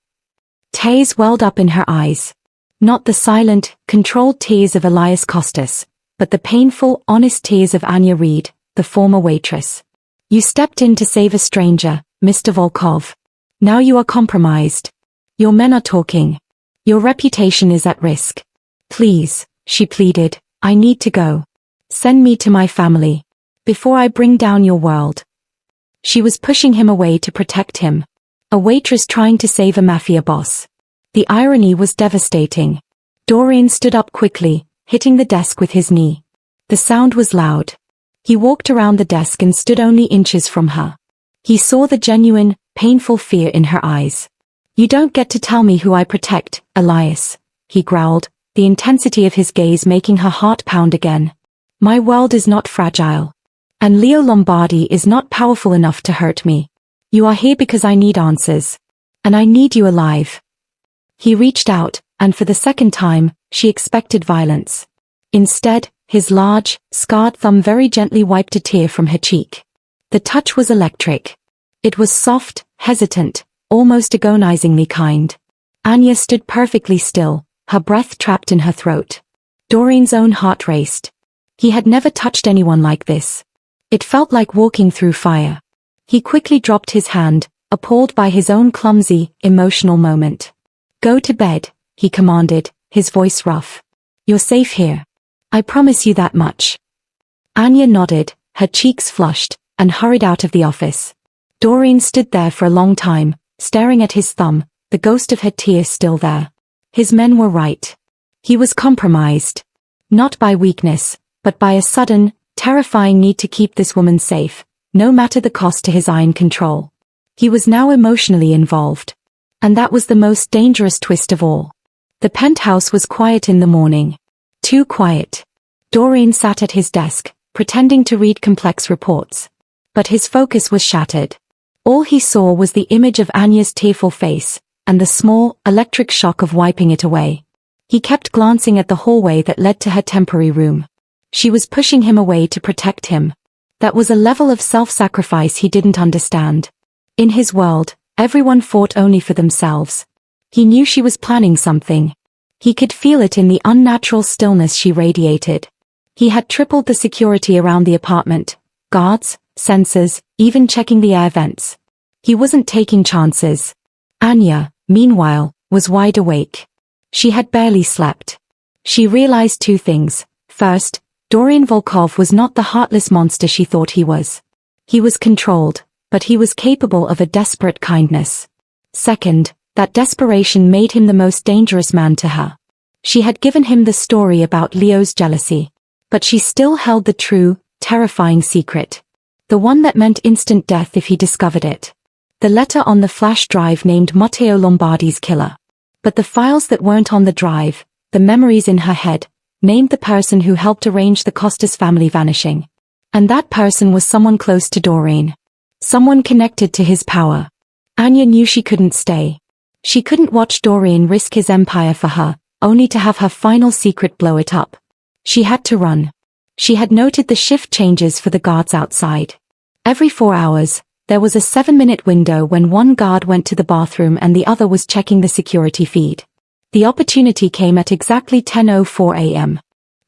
Tears welled up in her eyes. Not the silent, controlled tears of Elias Costas, but the painful, honest tears of Anya Reed, the former waitress. You stepped in to save a stranger, Mr. Volkov. Now you are compromised. Your men are talking. Your reputation is at risk. Please, she pleaded, I need to go. Send me to my family. Before I bring down your world. She was pushing him away to protect him. A waitress trying to save a mafia boss. The irony was devastating. Dorian stood up quickly, hitting the desk with his knee. The sound was loud. He walked around the desk and stood only inches from her. He saw the genuine, painful fear in her eyes. You don't get to tell me who I protect, Elias, he growled, the intensity of his gaze making her heart pound again. My world is not fragile. And Leo Lombardi is not powerful enough to hurt me. You are here because I need answers. And I need you alive. He reached out, and for the second time, she expected violence. Instead, his large, scarred thumb very gently wiped a tear from her cheek. The touch was electric. It was soft, hesitant, almost agonizingly kind. Anya stood perfectly still, her breath trapped in her throat. Dorian's own heart raced. He had never touched anyone like this. It felt like walking through fire. He quickly dropped his hand, appalled by his own clumsy, emotional moment. Go to bed, he commanded, his voice rough. You're safe here. I promise you that much. Anya nodded, her cheeks flushed, and hurried out of the office. Doreen stood there for a long time, staring at his thumb, the ghost of her tear still there. His men were right. He was compromised. Not by weakness, but by a sudden, terrifying need to keep this woman safe, no matter the cost to his iron control. He was now emotionally involved. And that was the most dangerous twist of all. The penthouse was quiet in the morning. Too quiet. Doreen sat at his desk, pretending to read complex reports. But his focus was shattered. All he saw was the image of Anya's tearful face, and the small, electric shock of wiping it away. He kept glancing at the hallway that led to her temporary room. She was pushing him away to protect him. That was a level of self-sacrifice he didn't understand. In his world, everyone fought only for themselves. He knew she was planning something. He could feel it in the unnatural stillness she radiated. He had tripled the security around the apartment, guards, sensors, even checking the air vents. He wasn't taking chances. Anya, meanwhile, was wide awake. She had barely slept. She realized two things. First, Doreen Volkov was not the heartless monster she thought he was. He was controlled, but he was capable of a desperate kindness. Second, that desperation made him the most dangerous man to her. She had given him the story about Leo's jealousy, but she still held the true, terrifying secret. The one that meant instant death if he discovered it. The letter on the flash drive named Matteo Lombardi's killer. But the files that weren't on the drive, the memories in her head, named the person who helped arrange the Costas family vanishing. And that person was someone close to Doreen. Someone connected to his power. Anya knew she couldn't stay. She couldn't watch Doreen risk his empire for her, only to have her final secret blow it up. She had to run. She had noted the shift changes for the guards outside. Every 4 hours, there was a 7-minute window when one guard went to the bathroom and the other was checking the security feed. The opportunity came at exactly 10:04 a.m.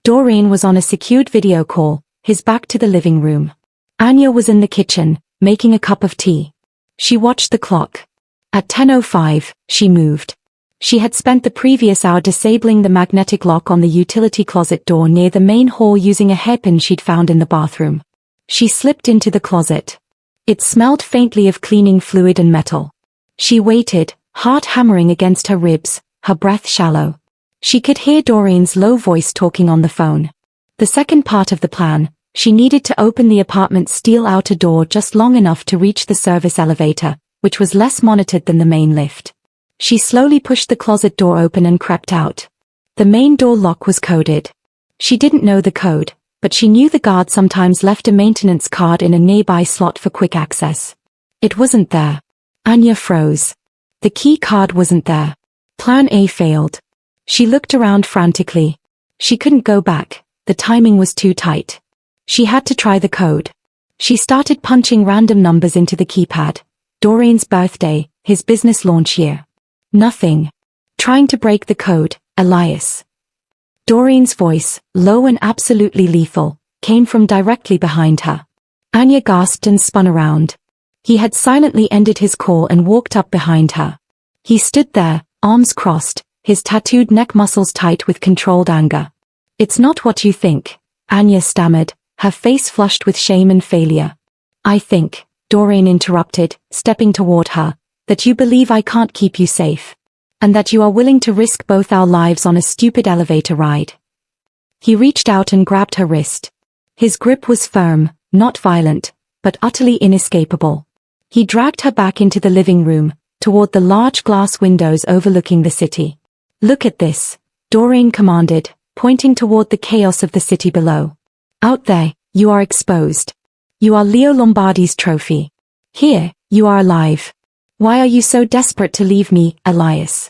Doreen was on a secured video call, his back to the living room. Anya was in the kitchen, making a cup of tea. She watched the clock. At 10:05, she moved. She had spent the previous hour disabling the magnetic lock on the utility closet door near the main hall using a hairpin she'd found in the bathroom. She slipped into the closet. It smelled faintly of cleaning fluid and metal. She waited, heart hammering against her ribs, her breath shallow. She could hear Doreen's low voice talking on the phone. The second part of the plan, she needed to open the apartment's steel outer door just long enough to reach the service elevator, which was less monitored than the main lift. She slowly pushed the closet door open and crept out. The main door lock was coded. She didn't know the code, but she knew the guard sometimes left a maintenance card in a nearby slot for quick access. It wasn't there. Anya froze. The key card wasn't there. Plan A failed. She looked around frantically. She couldn't go back, the timing was too tight. She had to try the code. She started punching random numbers into the keypad. Doreen's birthday, his business launch year. Nothing. Trying to break the code, Elias. Doreen's voice, low and absolutely lethal, came from directly behind her. Anya gasped and spun around. He had silently ended his call and walked up behind her. He stood there, arms crossed, his tattooed neck muscles tight with controlled anger. "It's not what you think," Anya stammered, her face flushed with shame and failure. "I think," Doreen interrupted, stepping toward her, "that you believe I can't keep you safe. And that you are willing to risk both our lives on a stupid elevator ride." He reached out and grabbed her wrist. His grip was firm, not violent, but utterly inescapable. He dragged her back into the living room, toward the large glass windows overlooking the city. "Look at this," Doreen commanded, pointing toward the chaos of the city below. "Out there, you are exposed. You are Leo Lombardi's trophy. Here, you are alive. Why are you so desperate to leave me, Elias?"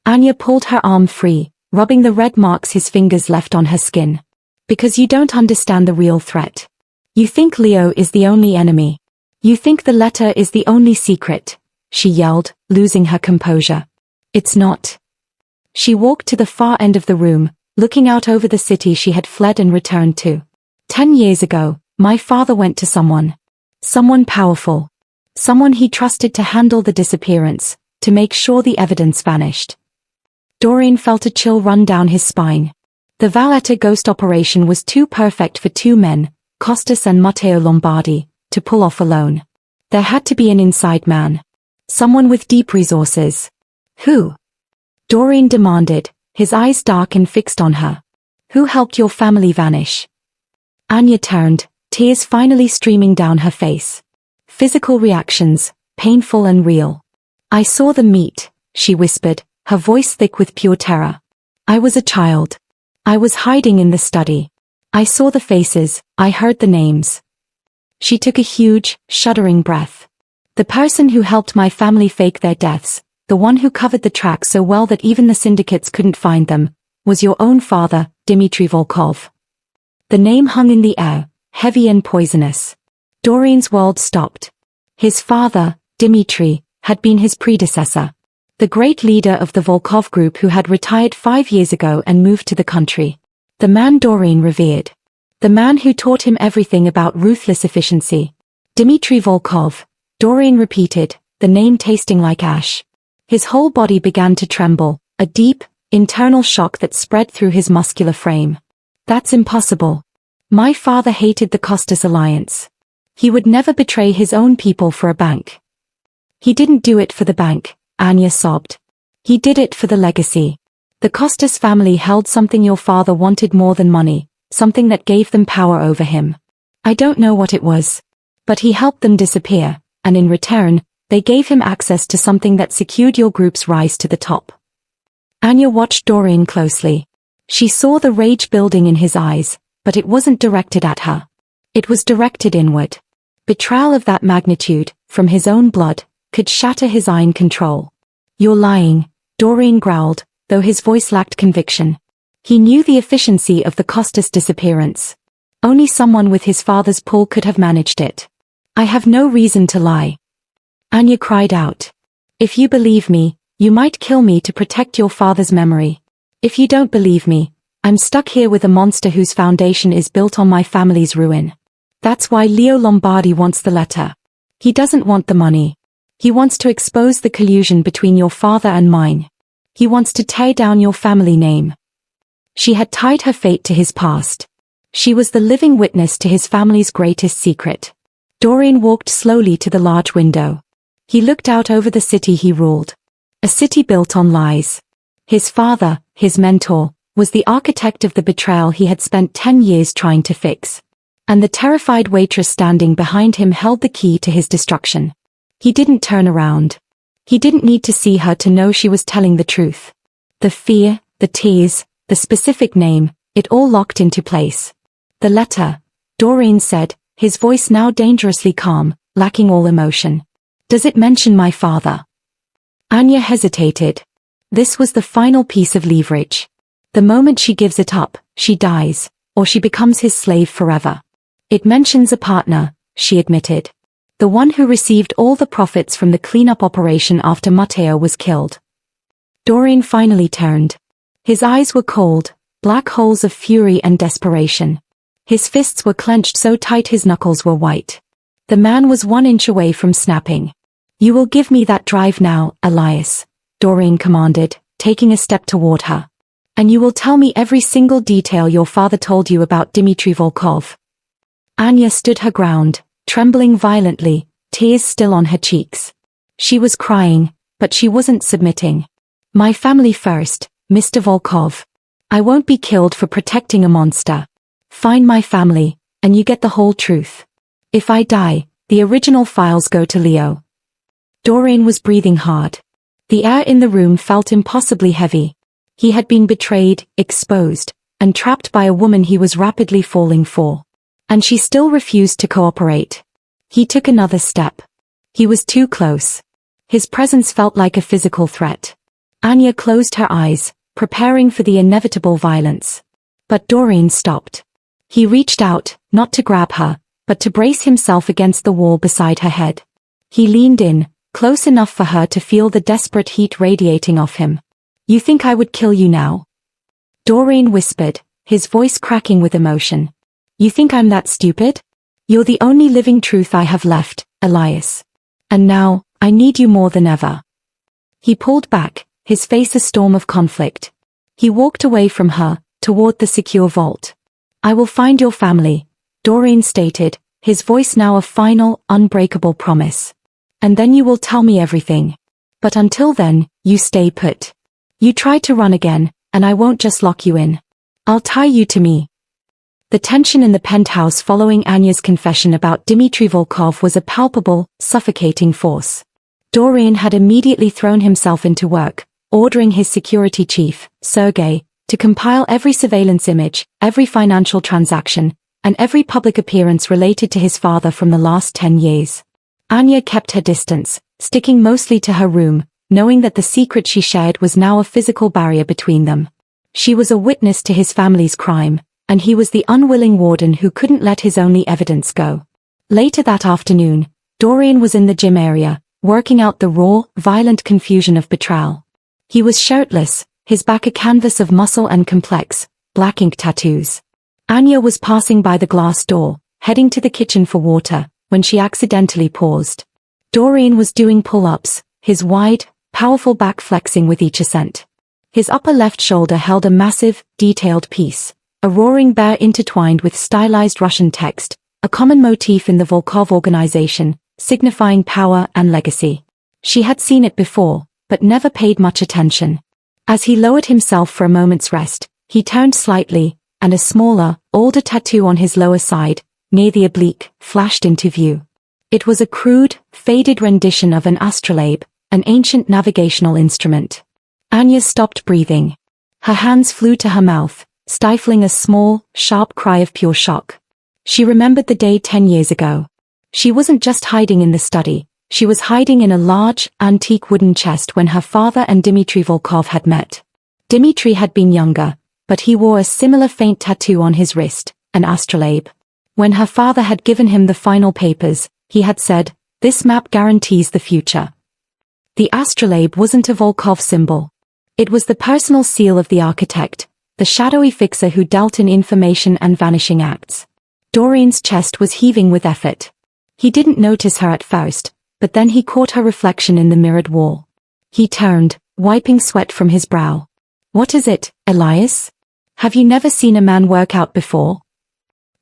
Anya pulled her arm free, rubbing the red marks his fingers left on her skin. "Because you don't understand the real threat. You think Leo is the only enemy. You think the letter is the only secret," she yelled, losing her composure. "It's not." She walked to the far end of the room, looking out over the city she had fled and returned to. 10 years ago, my father went to someone. Someone powerful. Someone he trusted to handle the disappearance, to make sure the evidence vanished. Doreen felt a chill run down his spine. The Valletta ghost operation was too perfect for two men, Costas and Matteo Lombardi, to pull off alone. There had to be an inside man. Someone with deep resources. Who? Doreen demanded, his eyes dark and fixed on her. Who helped your family vanish? Anya turned, tears finally streaming down her face. Physical reactions, painful and real. I saw them meet, she whispered, her voice thick with pure terror. I was a child. I was hiding in the study. I saw the faces, I heard the names. She took a huge, shuddering breath. The person who helped my family fake their deaths, the one who covered the tracks so well that even the syndicates couldn't find them, was your own father, Dmitry Volkov. The name hung in the air, heavy and poisonous. Doreen's world stopped. His father, Dmitry, had been his predecessor. The great leader of the Volkov group who had retired 5 years ago and moved to the country. The man Doreen revered. The man who taught him everything about ruthless efficiency. Dmitry Volkov, Doreen repeated, the name tasting like ash. His whole body began to tremble, a deep, internal shock that spread through his muscular frame. That's impossible. My father hated the Costas alliance. He would never betray his own people for a bank. He didn't do it for the bank, Anya sobbed. He did it for the legacy. The Costas family held something your father wanted more than money, something that gave them power over him. I don't know what it was. But he helped them disappear, and in return, they gave him access to something that secured your group's rise to the top. Anya watched Doreen closely. She saw the rage building in his eyes, but it wasn't directed at her. It was directed inward. Betrayal of that magnitude, from his own blood, could shatter his iron control. You're lying, Doreen growled, though his voice lacked conviction. He knew the efficiency of the Costas disappearance. Only someone with his father's pull could have managed it. I have no reason to lie. Anya cried out. If you believe me, you might kill me to protect your father's memory. If you don't believe me, I'm stuck here with a monster whose foundation is built on my family's ruin. That's why Leo Lombardi wants the letter. He doesn't want the money. He wants to expose the collusion between your father and mine. He wants to tear down your family name. She had tied her fate to his past. She was the living witness to his family's greatest secret. Doreen walked slowly to the large window. He looked out over the city he ruled. A city built on lies. His father, his mentor, was the architect of the betrayal he had spent 10 years trying to fix. And the terrified waitress standing behind him held the key to his destruction. He didn't turn around. He didn't need to see her to know she was telling the truth. The fear, the tears, the specific name, it all locked into place. The letter, Doreen said, his voice now dangerously calm, lacking all emotion. Does it mention my father? Anya hesitated. This was the final piece of leverage. The moment she gives it up, she dies, or she becomes his slave forever. It mentions a partner, she admitted. The one who received all the profits from the cleanup operation after Mateo was killed. Doreen finally turned. His eyes were cold, black holes of fury and desperation. His fists were clenched so tight his knuckles were white. The man was 1 inch away from snapping. You will give me that drive now, Elias, Doreen commanded, taking a step toward her. And you will tell me every single detail your father told you about Dmitry Volkov. Anya stood her ground, trembling violently, tears still on her cheeks. She was crying, but she wasn't submitting. My family first, Mr. Volkov. I won't be killed for protecting a monster. Find my family, and you get the whole truth. If I die, the original files go to Leo. Doreen was breathing hard. The air in the room felt impossibly heavy. He had been betrayed, exposed, and trapped by a woman he was rapidly falling for. And she still refused to cooperate. He took another step. He was too close. His presence felt like a physical threat. Anya closed her eyes, preparing for the inevitable violence. But Doreen stopped. He reached out, not to grab her, but to brace himself against the wall beside her head. He leaned in, close enough for her to feel the desperate heat radiating off him. You think I would kill you now? Doreen whispered, his voice cracking with emotion. You think I'm that stupid? You're the only living truth I have left, Elias. And now, I need you more than ever. He pulled back, his face a storm of conflict. He walked away from her, toward the secure vault. I will find your family, Doreen stated, his voice now a final, unbreakable promise. And then you will tell me everything. But until then, you stay put. You try to run again, and I won't just lock you in. I'll tie you to me. The tension in the penthouse following Anya's confession about Dmitry Volkov was a palpable, suffocating force. Dorian had immediately thrown himself into work, ordering his security chief, Sergei, to compile every surveillance image, every financial transaction, and every public appearance related to his father from the last 10 years. Anya kept her distance, sticking mostly to her room, knowing that the secret she shared was now a physical barrier between them. She was a witness to his family's crime, and he was the unwilling warden who couldn't let his only evidence go. Later that afternoon, Dorian was in the gym area, working out the raw, violent confusion of betrayal. He was shirtless, his back a canvas of muscle and complex, black ink tattoos. Anya was passing by the glass door, heading to the kitchen for water, when she accidentally paused. Dorian was doing pull-ups, his wide, powerful back flexing with each ascent. His upper left shoulder held a massive, detailed piece, a roaring bear intertwined with stylized Russian text, a common motif in the Volkov organization, signifying power and legacy. She had seen it before, but never paid much attention. As he lowered himself for a moment's rest, he turned slightly, and a smaller, older tattoo on his lower side, near the oblique, flashed into view. It was a crude, faded rendition of an astrolabe, an ancient navigational instrument. Anya stopped breathing. Her hands flew to her mouth, stifling a small, sharp cry of pure shock. She remembered the day 10 years ago. She wasn't just hiding in the study, she was hiding in a large, antique wooden chest when her father and Dmitry Volkov had met. Dmitry had been younger, but he wore a similar faint tattoo on his wrist, an astrolabe. When her father had given him the final papers, he had said, "This map guarantees the future." The astrolabe wasn't a Volkov symbol. It was the personal seal of the architect, the shadowy fixer who dealt in information and vanishing acts. Dorian's chest was heaving with effort. He didn't notice her at first, but then he caught her reflection in the mirrored wall. He turned, wiping sweat from his brow. "What is it, Elias? Have you never seen a man work out before?"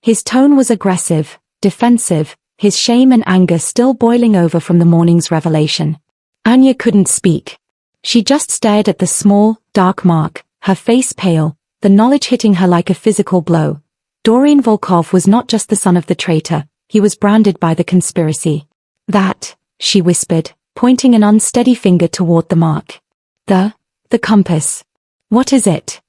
His tone was aggressive, defensive, his shame and anger still boiling over from the morning's revelation. Anya couldn't speak. She just stared at the small, dark mark, her face pale, the knowledge hitting her like a physical blow. Dorian Volkov was not just the son of the traitor, he was branded by the conspiracy. "That," she whispered, pointing an unsteady finger toward the mark. The compass. What is it?"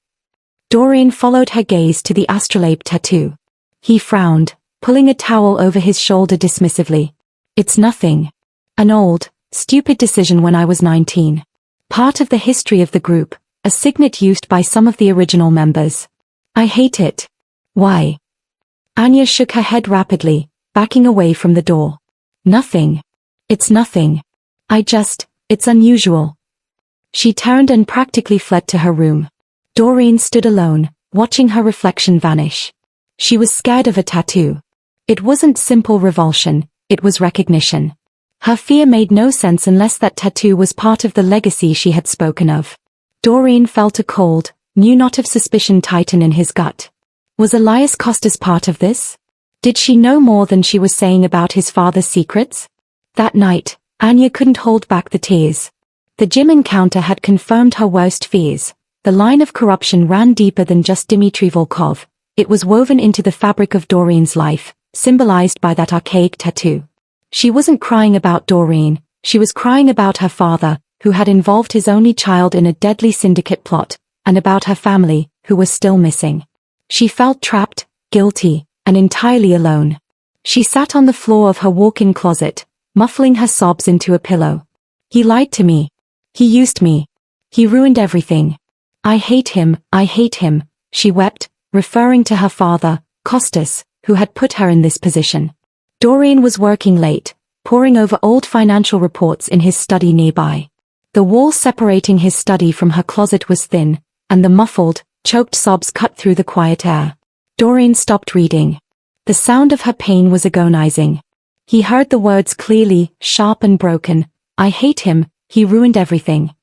Dorian followed her gaze to the astrolabe tattoo. He frowned, pulling a towel over his shoulder dismissively. "It's nothing. An old, stupid decision when I was 19. Part of the history of the group, a signet used by some of the original members. I hate it." "Why?" Anya shook her head rapidly, backing away from the door. "Nothing. It's nothing. It's unusual." She turned and practically fled to her room. Doreen stood alone, watching her reflection vanish. She was scared of a tattoo. It wasn't simple revulsion, it was recognition. Her fear made no sense unless that tattoo was part of the legacy she had spoken of. Doreen felt a cold, new knot of suspicion tighten in his gut. Was Elias Costas part of this? Did she know more than she was saying about his father's secrets? That night, Anya couldn't hold back the tears. The gym encounter had confirmed her worst fears. The line of corruption ran deeper than just Dmitry Volkov. It was woven into the fabric of Doreen's life, symbolized by that archaic tattoo. She wasn't crying about Doreen, she was crying about her father, who had involved his only child in a deadly syndicate plot, and about her family, who was still missing. She felt trapped, guilty, and entirely alone. She sat on the floor of her walk-in closet, muffling her sobs into a pillow. "He lied to me. He used me. He ruined everything. I hate him, she wept, referring to her father, Costas, who had put her in this position. Dorian was working late, poring over old financial reports in his study nearby. The wall separating his study from her closet was thin, and the muffled, choked sobs cut through the quiet air. Dorian stopped reading. The sound of her pain was agonizing. He heard the words clearly, sharp and broken. "I hate him, he ruined everything."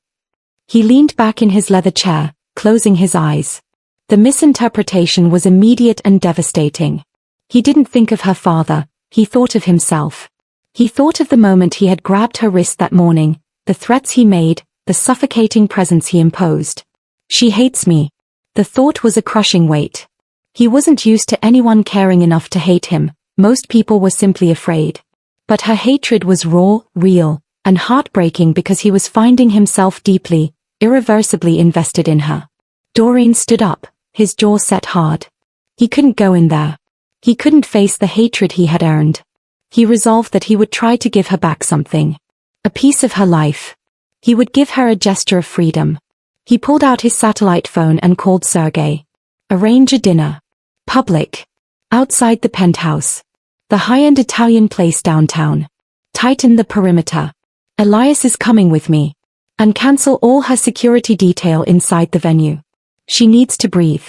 He leaned back in his leather chair, closing his eyes. The misinterpretation was immediate and devastating. He didn't think of her father, he thought of himself. He thought of the moment he had grabbed her wrist that morning, the threats he made, the suffocating presence he imposed. She hates me. The thought was a crushing weight. He wasn't used to anyone caring enough to hate him, most people were simply afraid. But her hatred was raw, real, and heartbreaking because he was finding himself deeply, irreversibly invested in her. Doreen stood up, his jaw set hard. He couldn't go in there. He couldn't face the hatred he had earned. He resolved that he would try to give her back something. A piece of her life. He would give her a gesture of freedom. He pulled out his satellite phone and called Sergei. Arrange a dinner. Public. Outside the penthouse. The high-end Italian place downtown. Tighten the perimeter. Elias is coming with me. And cancel all her security detail inside the venue. She needs to breathe.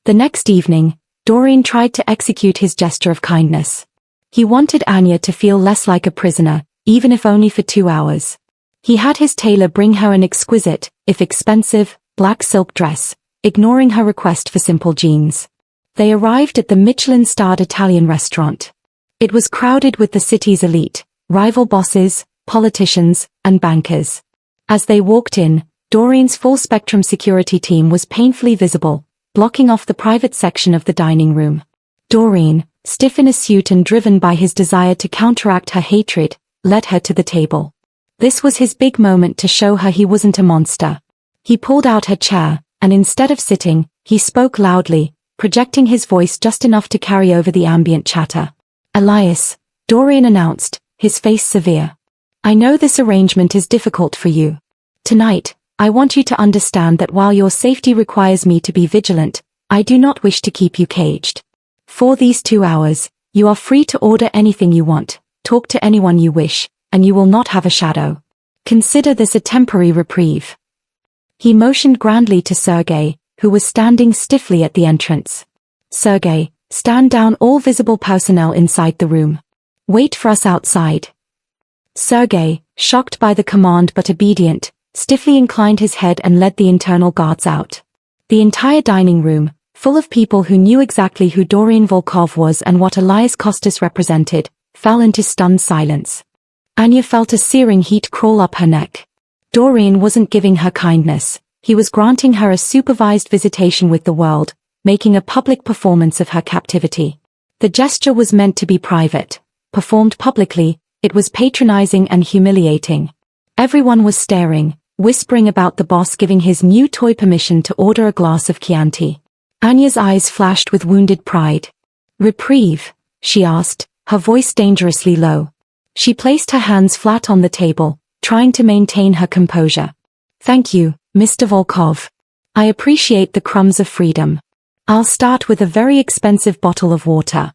The next evening, Doreen tried to execute his gesture of kindness. He wanted Anya to feel less like a prisoner, even if only for 2 hours. He had his tailor bring her an exquisite, if expensive, black silk dress, ignoring her request for simple jeans. They arrived at the Michelin-starred Italian restaurant. It was crowded with the city's elite, rival bosses, politicians, and bankers. As they walked in, Doreen's full-spectrum security team was painfully visible, blocking off the private section of the dining room. Doreen, stiff in a suit and driven by his desire to counteract her hatred, led her to the table. This was his big moment to show her he wasn't a monster. He pulled out her chair, and instead of sitting, he spoke loudly, projecting his voice just enough to carry over the ambient chatter. Elias, Doreen announced, his face severe. I know this arrangement is difficult for you. Tonight, I want you to understand that while your safety requires me to be vigilant, I do not wish to keep you caged. For these 2 hours, you are free to order anything you want, talk to anyone you wish, and you will not have a shadow. Consider this a temporary reprieve. He motioned grandly to Sergei, who was standing stiffly at the entrance. Sergei, stand down all visible personnel inside the room. Wait for us outside. Sergei, shocked by the command but obedient, stiffly inclined his head and led the internal guards out. The entire dining room, full of people who knew exactly who Doreen Volkov was and what Elias Kostas represented, fell into stunned silence. Anya felt a searing heat crawl up her neck. Doreen wasn't giving her kindness, he was granting her a supervised visitation with the world, making a public performance of her captivity. The gesture was meant to be private. Performed publicly, it was patronizing and humiliating. Everyone was staring, whispering about the boss giving his new toy permission to order a glass of Chianti. Anya's eyes flashed with wounded pride. Reprieve? She asked, her voice dangerously low. She placed her hands flat on the table, trying to maintain her composure. Thank you, Mr. Volkov. I appreciate the crumbs of freedom. I'll start with a very expensive bottle of water.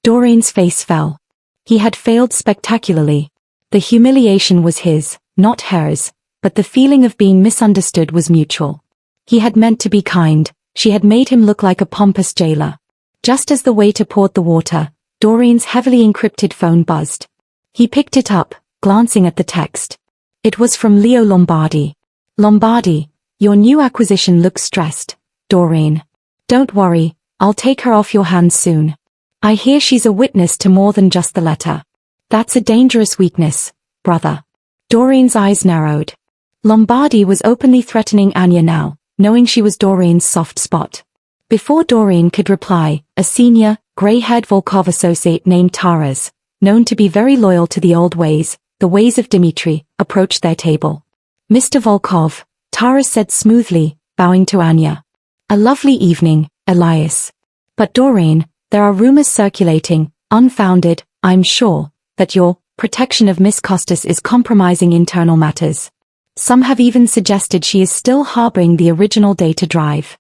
Doreen's face fell. He had failed spectacularly. The humiliation was his, not hers, but the feeling of being misunderstood was mutual. He had meant to be kind, she had made him look like a pompous jailer. Just as the waiter poured the water, Doreen's heavily encrypted phone buzzed. He picked it up, glancing at the text. It was from Leo Lombardi. Lombardi, your new acquisition looks stressed, Doreen. Don't worry, I'll take her off your hands soon. I hear she's a witness to more than just the letter. That's a dangerous weakness, brother. Doreen's eyes narrowed. Lombardi was openly threatening Anya now, knowing she was Doreen's soft spot. Before Doreen could reply, a senior, grey-haired Volkov associate named Taras, known to be very loyal to the old ways, the ways of Dmitri, approached their table. Mr. Volkov, Taras said smoothly, bowing to Anya. A lovely evening, Elias. But Doreen, there are rumors circulating, unfounded, I'm sure, that your protection of Miss Kostas is compromising internal matters. Some have even suggested she is still harboring the original data drive.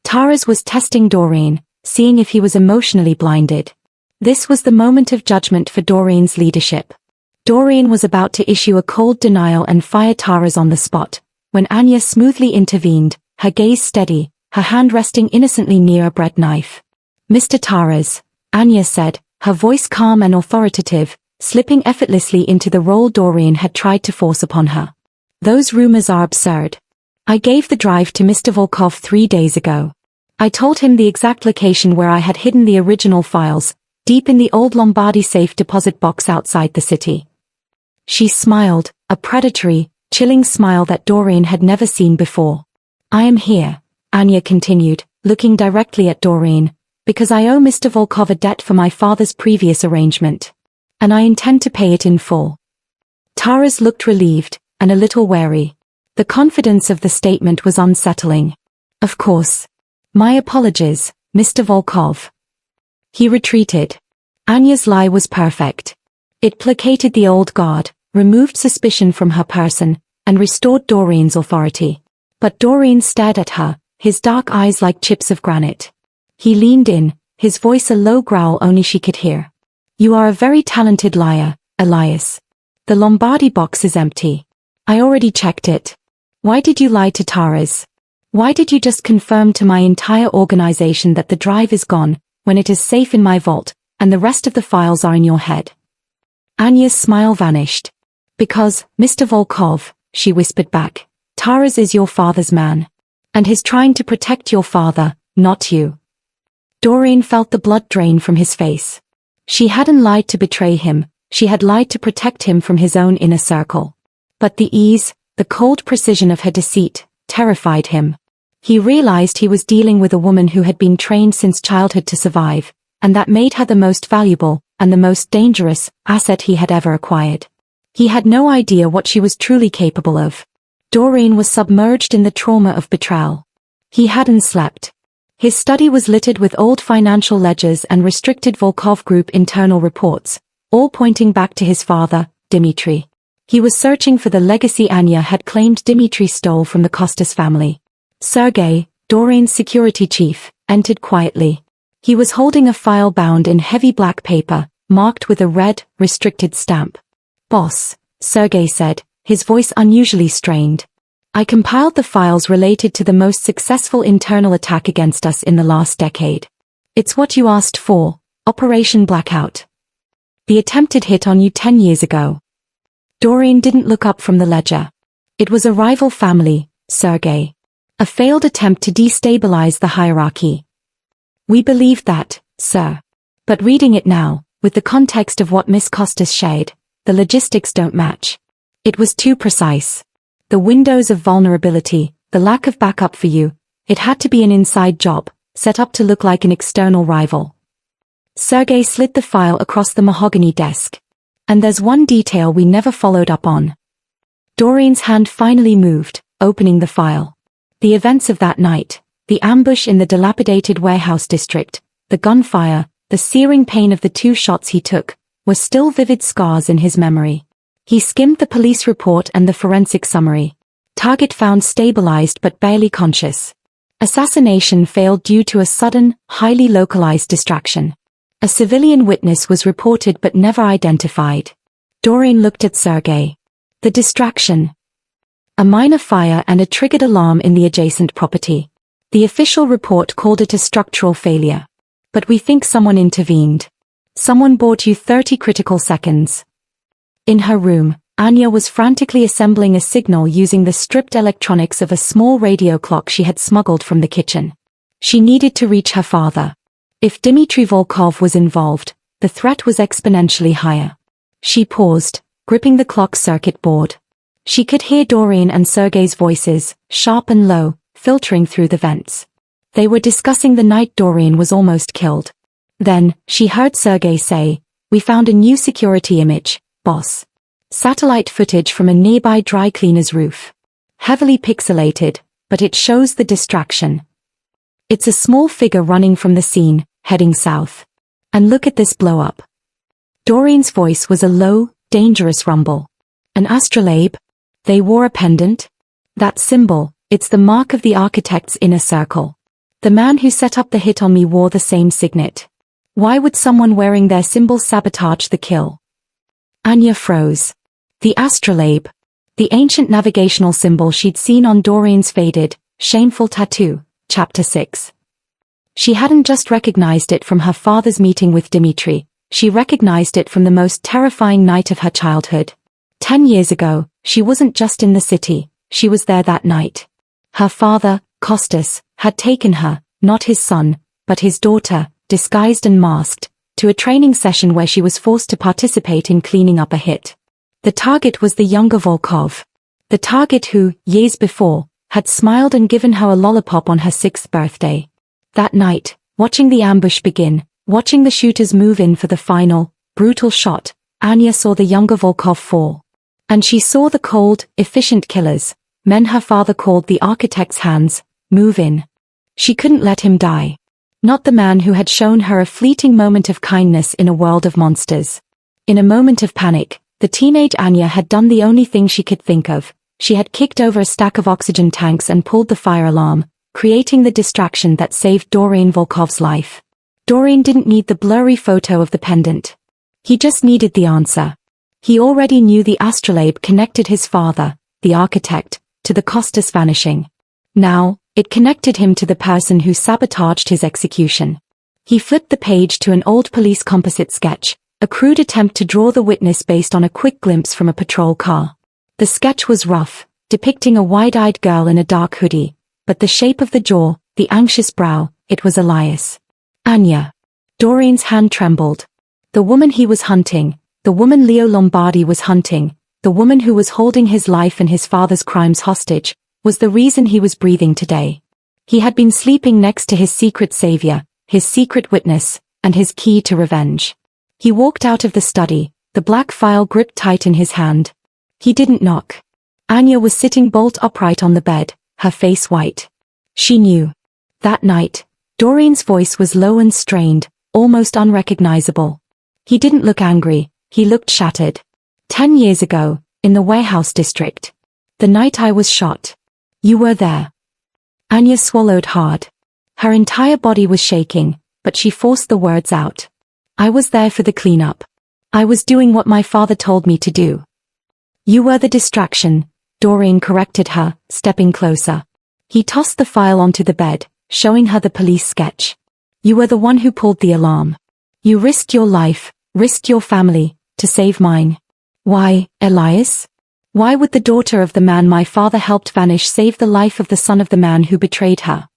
Taras was testing Doreen, seeing if he was emotionally blinded. This was the moment of judgment for Doreen's leadership. Doreen was about to issue a cold denial and fire Taras on the spot, when Anya smoothly intervened, her gaze steady, her hand resting innocently near a bread knife. Mr. Taras, Anya said, her voice calm and authoritative, slipping effortlessly into the role Doreen had tried to force upon her. Those rumors are absurd. I gave the drive to Mr. Volkov 3 days ago. I told him the exact location where I had hidden the original files, deep in the old Lombardy safe deposit box outside the city. She smiled, a predatory, chilling smile that Doreen had never seen before. I am here, Anya continued, looking directly at Doreen, because I owe Mr. Volkov a debt for my father's previous arrangement. And I intend to pay it in full. Taras looked relieved, and a little wary. The confidence of the statement was unsettling. Of course. My apologies, Mr. Volkov. He retreated. Anya's lie was perfect. It placated the old guard, removed suspicion from her person, and restored Doreen's authority. But Doreen stared at her, his dark eyes like chips of granite. He leaned in, his voice a low growl only she could hear. You are a very talented liar, Elias. The Lombardy box is empty. I already checked it. Why did you lie to Taras? Why did you just confirm to my entire organization that the drive is gone, when it is safe in my vault, and the rest of the files are in your head? Anya's smile vanished. Because, Mr. Volkov, she whispered back, Taras is your father's man. And he's trying to protect your father, not you. Doreen felt the blood drain from his face. She hadn't lied to betray him, she had lied to protect him from his own inner circle. But the ease, the cold precision of her deceit, terrified him. He realized he was dealing with a woman who had been trained since childhood to survive, and that made her the most valuable, and the most dangerous, asset he had ever acquired. He had no idea what she was truly capable of. Doreen was submerged in the trauma of betrayal. He hadn't slept. His study was littered with old financial ledgers and restricted Volkov Group internal reports, all pointing back to his father, Dmitry. He was searching for the legacy Anya had claimed Dmitry stole from the Kostas family. Sergei, Doreen's security chief, entered quietly. He was holding a file bound in heavy black paper, marked with a red, restricted stamp. Boss, Sergei said, his voice unusually strained. I compiled the files related to the most successful internal attack against us in the last decade. It's what you asked for, Operation Blackout. The attempted hit on you 10 years ago. Doreen didn't look up from the ledger. It was a rival family, Sergei. A failed attempt to destabilize the hierarchy. We believed that, sir. But reading it now, with the context of what Miss Kostas shared, the logistics don't match. It was too precise. The windows of vulnerability, the lack of backup for you, it had to be an inside job, set up to look like an external rival. Sergei slid the file across the mahogany desk. And there's one detail we never followed up on. Doreen's hand finally moved, opening the file. The events of that night, the ambush in the dilapidated warehouse district, the gunfire, the searing pain of the 2 shots he took, were still vivid scars in his memory. He skimmed the police report and the forensic summary. Target found stabilized but barely conscious. Assassination failed due to a sudden, highly localized distraction. A civilian witness was reported but never identified. Doreen looked at Sergei. The distraction. A minor fire and a triggered alarm in the adjacent property. The official report called it a structural failure. But we think someone intervened. Someone bought you 30 critical seconds. In her room, Anya was frantically assembling a signal using the stripped electronics of a small radio clock she had smuggled from the kitchen. She needed to reach her father. If Dmitry Volkov was involved, the threat was exponentially higher. She paused, gripping the clock circuit board. She could hear Doreen and Sergei's voices, sharp and low, filtering through the vents. They were discussing the night Doreen was almost killed. Then, she heard Sergei say, "We found a new security image, boss." Satellite footage from a nearby dry cleaner's roof. Heavily pixelated, but it shows the distraction. It's a small figure running from the scene, heading south. And look at this blow-up. Doreen's voice was a low, dangerous rumble. An astrolabe? They wore a pendant? That symbol, it's the mark of the architect's inner circle. The man who set up the hit on me wore the same signet. Why would someone wearing their symbol sabotage the kill? Anya froze. The astrolabe. The ancient navigational symbol she'd seen on Doreen's faded, shameful tattoo, Chapter 6. She hadn't just recognized it from her father's meeting with Dmitry, she recognized it from the most terrifying night of her childhood. 10 years ago, she wasn't just in the city, she was there that night. Her father, Kostas, had taken her, not his son, but his daughter, disguised and masked, to a training session where she was forced to participate in cleaning up a hit. The target was the younger Volkov. The target who, years before, had smiled and given her a lollipop on her 6th birthday. That night, watching the ambush begin, watching the shooters move in for the final, brutal shot, Anya saw the younger Volkov fall. And she saw the cold, efficient killers, men her father called the architect's hands, move in. She couldn't let him die. Not the man who had shown her a fleeting moment of kindness in a world of monsters. In a moment of panic, the teenage Anya had done the only thing she could think of. She had kicked over a stack of oxygen tanks and pulled the fire alarm, creating the distraction that saved Doreen Volkov's life. Doreen didn't need the blurry photo of the pendant. He just needed the answer. He already knew the astrolabe connected his father, the architect, to the Costas vanishing. Now, it connected him to the person who sabotaged his execution. He flipped the page to an old police composite sketch, a crude attempt to draw the witness based on a quick glimpse from a patrol car. The sketch was rough, depicting a wide-eyed girl in a dark hoodie, but the shape of the jaw, the anxious brow, it was Elias. Anya. Doreen's hand trembled. The woman he was hunting, the woman Leo Lombardi was hunting, the woman who was holding his life and his father's crimes hostage, was the reason he was breathing today. He had been sleeping next to his secret savior, his secret witness, and his key to revenge. He walked out of the study, the black file gripped tight in his hand. He didn't knock. Anya was sitting bolt upright on the bed, her face white. She knew. That night, Doreen's voice was low and strained, almost unrecognizable. He didn't look angry, he looked shattered. 10 years ago, in the warehouse district. The night I was shot. You were there. Anya swallowed hard. Her entire body was shaking, but she forced the words out. I was there for the cleanup. I was doing what my father told me to do. You were the distraction, Doreen corrected her, stepping closer. He tossed the file onto the bed, showing her the police sketch. You were the one who pulled the alarm. You risked your life, risked your family, to save mine. Why, Elias? Why would the daughter of the man my father helped vanish save the life of the son of the man who betrayed her?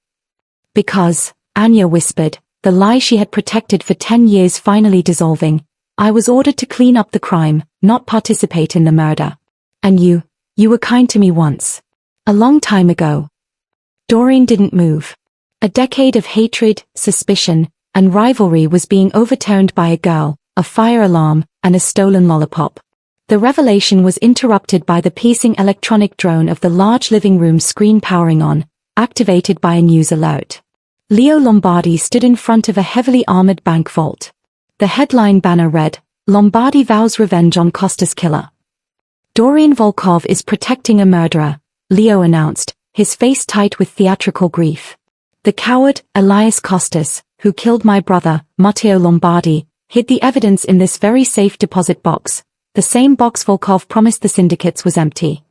Because, Anya whispered, the lie she had protected for 10 years finally dissolving. I was ordered to clean up the crime, not participate in the murder. And you were kind to me once. A long time ago. Doreen didn't move. A decade of hatred, suspicion, and rivalry was being overturned by a girl, a fire alarm, and a stolen lollipop. The revelation was interrupted by the piercing electronic drone of the large living room screen powering on, activated by a news alert. Leo Lombardi stood in front of a heavily armored bank vault. The headline banner read, Lombardi vows revenge on Costas killer. Doreen Volkov is protecting a murderer, Leo announced, his face tight with theatrical grief. The coward, Elias Costas, who killed my brother, Matteo Lombardi, hid the evidence in this very safe deposit box, the same box Volkov promised the syndicates was empty.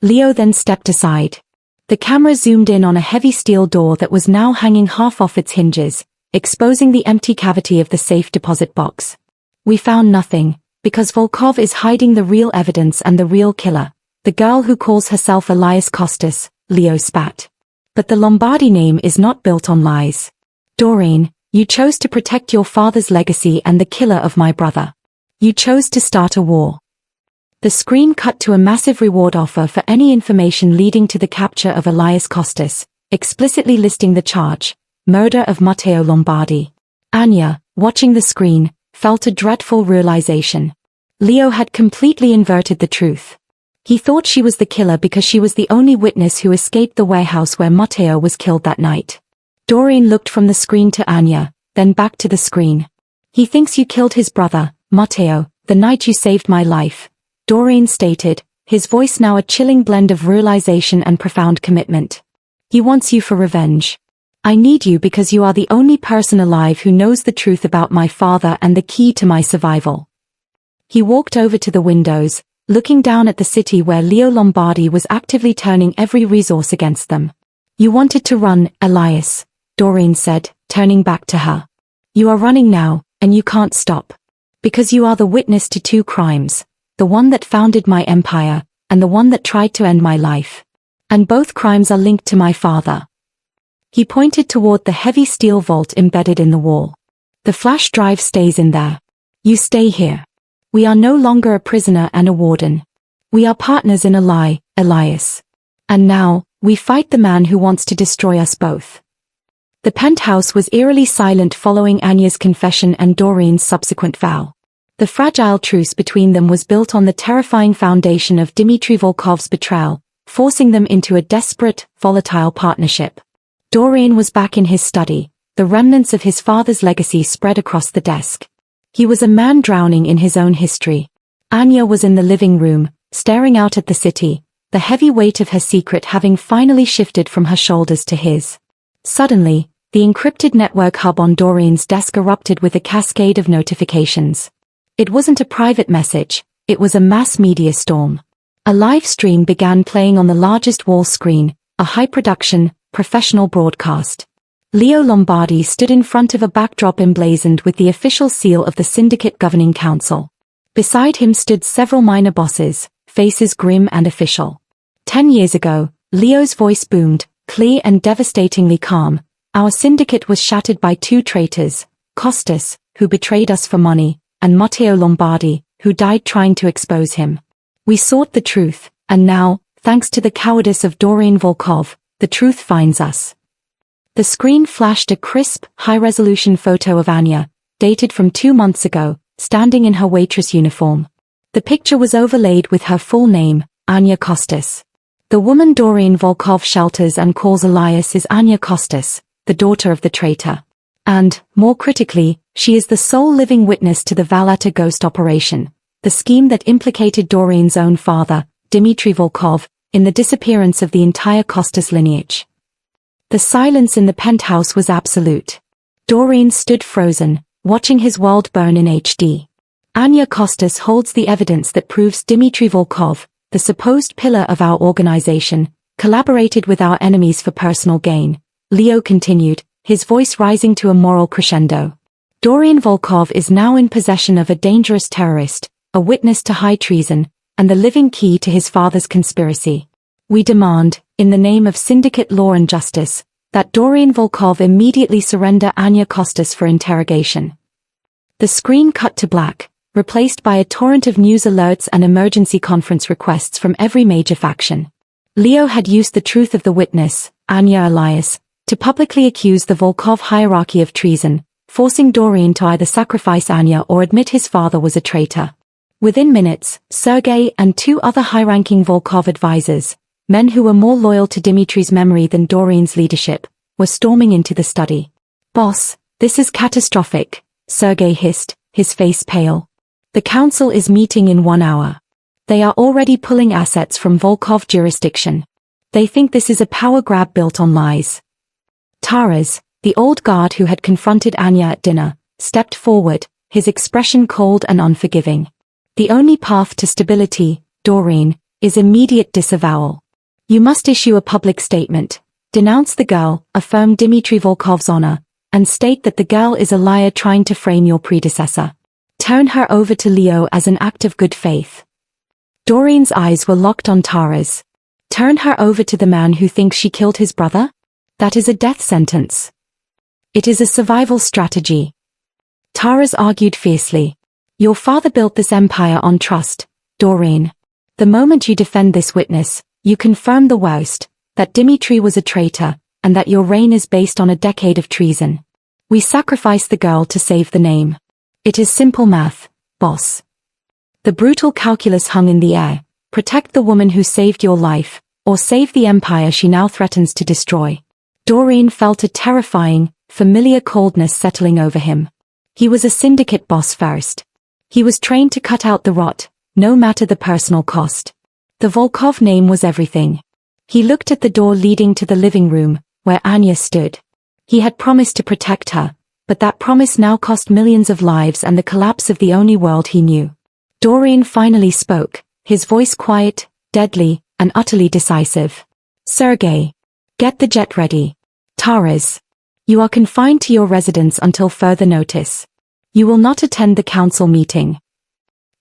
Leo then stepped aside. The camera zoomed in on a heavy steel door that was now hanging half off its hinges, exposing the empty cavity of the safe deposit box. We found nothing, because Volkov is hiding the real evidence and the real killer, the girl who calls herself Elias Costas, Leo spat. But the Lombardi name is not built on lies. Doreen, you chose to protect your father's legacy and the killer of my brother. You chose to start a war. The screen cut to a massive reward offer for any information leading to the capture of Elias Costas, explicitly listing the charge, murder of Matteo Lombardi. Anya, watching the screen, felt a dreadful realization. Leo had completely inverted the truth. He thought she was the killer because she was the only witness who escaped the warehouse where Matteo was killed that night. Doreen looked from the screen to Anya, then back to the screen. He thinks you killed his brother, Matteo, the night you saved my life, Doreen stated, his voice now a chilling blend of realization and profound commitment. He wants you for revenge. I need you because you are the only person alive who knows the truth about my father and the key to my survival. He walked over to the windows, looking down at the city where Leo Lombardi was actively turning every resource against them. You wanted to run, Elias, Doreen said, turning back to her. You are running now, and you can't stop. Because you are the witness to two crimes, the one that founded my empire, and the one that tried to end my life. And both crimes are linked to my father. He pointed toward the heavy steel vault embedded in the wall. The flash drive stays in there. You stay here. We are no longer a prisoner and a warden. We are partners in a lie, Elias. And now, we fight the man who wants to destroy us both. The penthouse was eerily silent following Anya's confession and Doreen's subsequent vow. The fragile truce between them was built on the terrifying foundation of Dmitry Volkov's betrayal, forcing them into a desperate, volatile partnership. Doreen was back in his study, the remnants of his father's legacy spread across the desk. He was a man drowning in his own history. Anya was in the living room, staring out at the city, the heavy weight of her secret having finally shifted from her shoulders to his. Suddenly, the encrypted network hub on Doreen's desk erupted with a cascade of notifications. It wasn't a private message, it was a mass media storm. A live stream began playing on the largest wall screen, a high-production, professional broadcast. Leo Lombardi stood in front of a backdrop emblazoned with the official seal of the Syndicate Governing Council. Beside him stood several minor bosses, faces grim and official. 10 years ago, Leo's voice boomed, clear and devastatingly calm. Our syndicate was shattered by two traitors, Costas, who betrayed us for money, and Matteo Lombardi, who died trying to expose him. We sought the truth, and now, thanks to the cowardice of Doreen Volkov, the truth finds us. The screen flashed a crisp, high-resolution photo of Anya, dated from 2 months ago, standing in her waitress uniform. The picture was overlaid with her full name, Anya Costas. The woman Doreen Volkov shelters and calls Elias is Anya Costas, the daughter of the traitor. And, more critically, she is the sole living witness to the Valletta ghost operation, the scheme that implicated Doreen's own father, Dmitry Volkov, in the disappearance of the entire Costas lineage. The silence in the penthouse was absolute. Doreen stood frozen, watching his world burn in HD. Anya Costas holds the evidence that proves Dmitry Volkov, the supposed pillar of our organization, collaborated with our enemies for personal gain, Leo continued, his voice rising to a moral crescendo. Doreen Volkov is now in possession of a dangerous terrorist, a witness to high treason, and the living key to his father's conspiracy. We demand, in the name of syndicate law and justice, that Doreen Volkov immediately surrender Anya Costas for interrogation. The screen cut to black, replaced by a torrent of news alerts and emergency conference requests from every major faction. Leo had used the truth of the witness, Anya Elias, to publicly accuse the Volkov hierarchy of treason, forcing Doreen to either sacrifice Anya or admit his father was a traitor. Within minutes, Sergei and 2 other high-ranking Volkov advisors, men who were more loyal to Dmitry's memory than Doreen's leadership, were storming into the study. "Boss, this is catastrophic," Sergei hissed, his face pale. "The council is meeting in 1 hour. They are already pulling assets from Volkov jurisdiction. They think this is a power grab built on lies." Taras, the old guard who had confronted Anya at dinner, stepped forward, his expression cold and unforgiving. "The only path to stability, Doreen, is immediate disavowal. You must issue a public statement, denounce the girl, affirm Dmitry Volkov's honor, and state that the girl is a liar trying to frame your predecessor. Turn her over to Leo as an act of good faith." Doreen's eyes were locked on Taras. Turn her over to the man who thinks she killed his brother? That is a death sentence. It is a survival strategy. Taras argued fiercely. Your father built this empire on trust, Doreen. The moment you defend this witness, you confirm the worst, that Dmitry was a traitor, and that your reign is based on a decade of treason. We sacrifice the girl to save the name. It is simple math, boss. The brutal calculus hung in the air. Protect the woman who saved your life, or save the empire she now threatens to destroy. Doreen felt a terrifying, familiar coldness settling over him. He was a syndicate boss first. He was trained to cut out the rot, no matter the personal cost. The Volkov name was everything. He looked at the door leading to the living room, where Anya stood. He had promised to protect her, but that promise now cost millions of lives and the collapse of the only world he knew. Doreen finally spoke, his voice quiet, deadly, and utterly decisive. "Sergei, get the jet ready. Taras, you are confined to your residence until further notice. You will not attend the council meeting."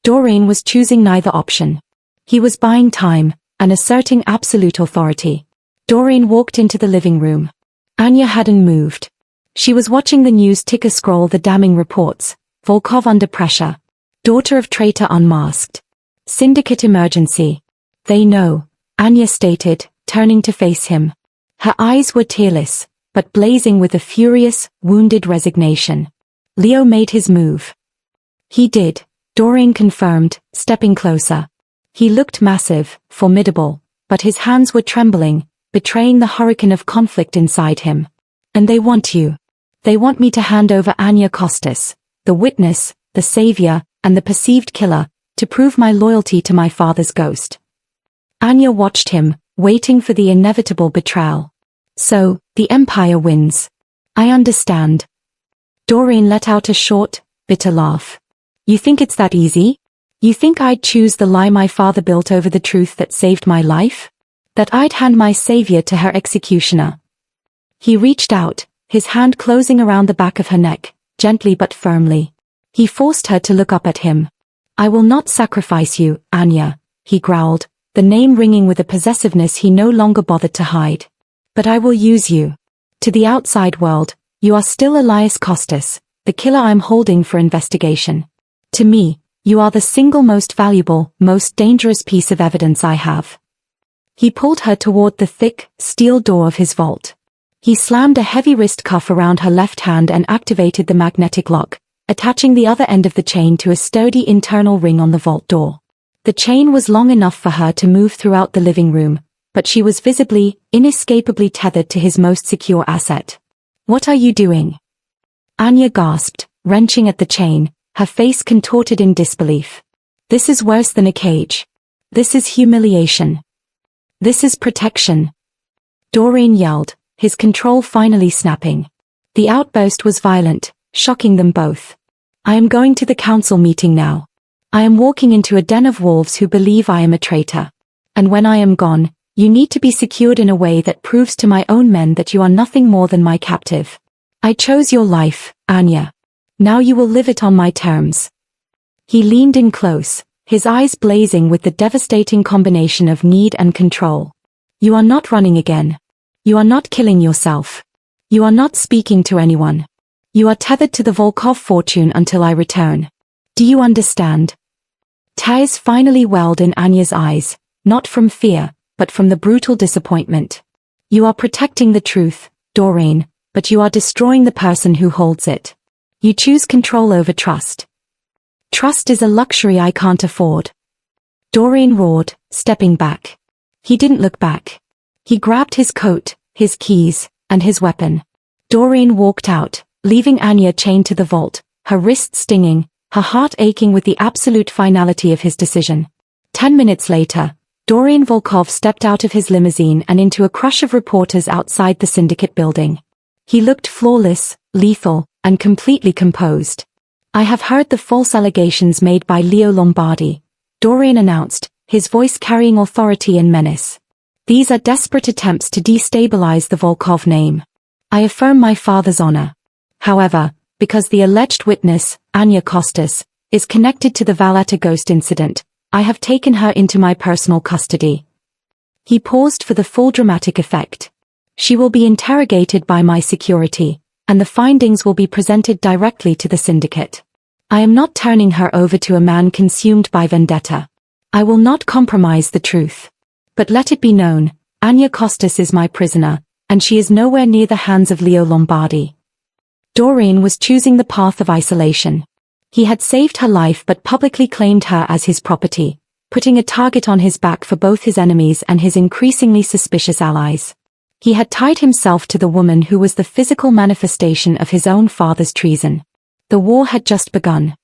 Doreen was choosing neither option. He was buying time, and asserting absolute authority. Doreen walked into the living room. Anya hadn't moved. She was watching the news ticker scroll the damning reports. Volkov under pressure. Daughter of traitor unmasked. Syndicate emergency. They know, Anya stated, turning to face him. Her eyes were tearless, but blazing with a furious, wounded resignation. Leo made his move. He did, Doreen confirmed, stepping closer. He looked massive, formidable, but his hands were trembling, betraying the hurricane of conflict inside him. And they want you. They want me to hand over Anya Costas, the witness, the savior, and the perceived killer, to prove my loyalty to my father's ghost. Anya watched him, waiting for the inevitable betrayal. So, the Empire wins. I understand. Doreen let out a short, bitter laugh. You think it's that easy? You think I'd choose the lie my father built over the truth that saved my life? That I'd hand my savior to her executioner? He reached out, his hand closing around the back of her neck, gently but firmly. He forced her to look up at him. I will not sacrifice you, Anya, he growled, the name ringing with a possessiveness he no longer bothered to hide. But I will use you. To the outside world, you are still Elias Costas, the killer I'm holding for investigation. To me, you are the single most valuable, most dangerous piece of evidence I have. He pulled her toward the thick, steel door of his vault. He slammed a heavy wrist cuff around her left hand and activated the magnetic lock, attaching the other end of the chain to a sturdy internal ring on the vault door. The chain was long enough for her to move throughout the living room, but she was visibly, inescapably tethered to his most secure asset. What are you doing? Anya gasped, wrenching at the chain, her face contorted in disbelief. This is worse than a cage. This is humiliation. This is protection. Doreen yelled, his control finally snapping. The outburst was violent, shocking them both. I am going to the council meeting now. I am walking into a den of wolves who believe I am a traitor. And when I am gone, you need to be secured in a way that proves to my own men that you are nothing more than my captive. I chose your life, Anya. Now you will live it on my terms. He leaned in close, his eyes blazing with the devastating combination of need and control. You are not running again. You are not killing yourself. You are not speaking to anyone. You are tethered to the Volkov fortune until I return. Do you understand? Tears finally welled in Anya's eyes, not from fear, but from the brutal disappointment. You are protecting the truth, Doreen, but you are destroying the person who holds it. You choose control over trust. Trust is a luxury I can't afford. Doreen roared, stepping back. He didn't look back. He grabbed his coat, his keys, and his weapon. Doreen walked out, leaving Anya chained to the vault, her wrists stinging, her heart aching with the absolute finality of his decision. 10 minutes later, Doreen Volkov stepped out of his limousine and into a crush of reporters outside the syndicate building. He looked flawless, lethal, and completely composed. I have heard the false allegations made by Leo Lombardi, Doreen announced, his voice carrying authority and menace. These are desperate attempts to destabilize the Volkov name. I affirm my father's honor. However, because the alleged witness, Anya Costas, is connected to the Valletta ghost incident, I have taken her into my personal custody. He paused for the full dramatic effect. She will be interrogated by my security, and the findings will be presented directly to the syndicate. I am not turning her over to a man consumed by vendetta. I will not compromise the truth. But let it be known, Anya Costas is my prisoner, and she is nowhere near the hands of Leo Lombardi. Doreen was choosing the path of isolation. He had saved her life but publicly claimed her as his property, putting a target on his back for both his enemies and his increasingly suspicious allies. He had tied himself to the woman who was the physical manifestation of his own father's treason. The war had just begun.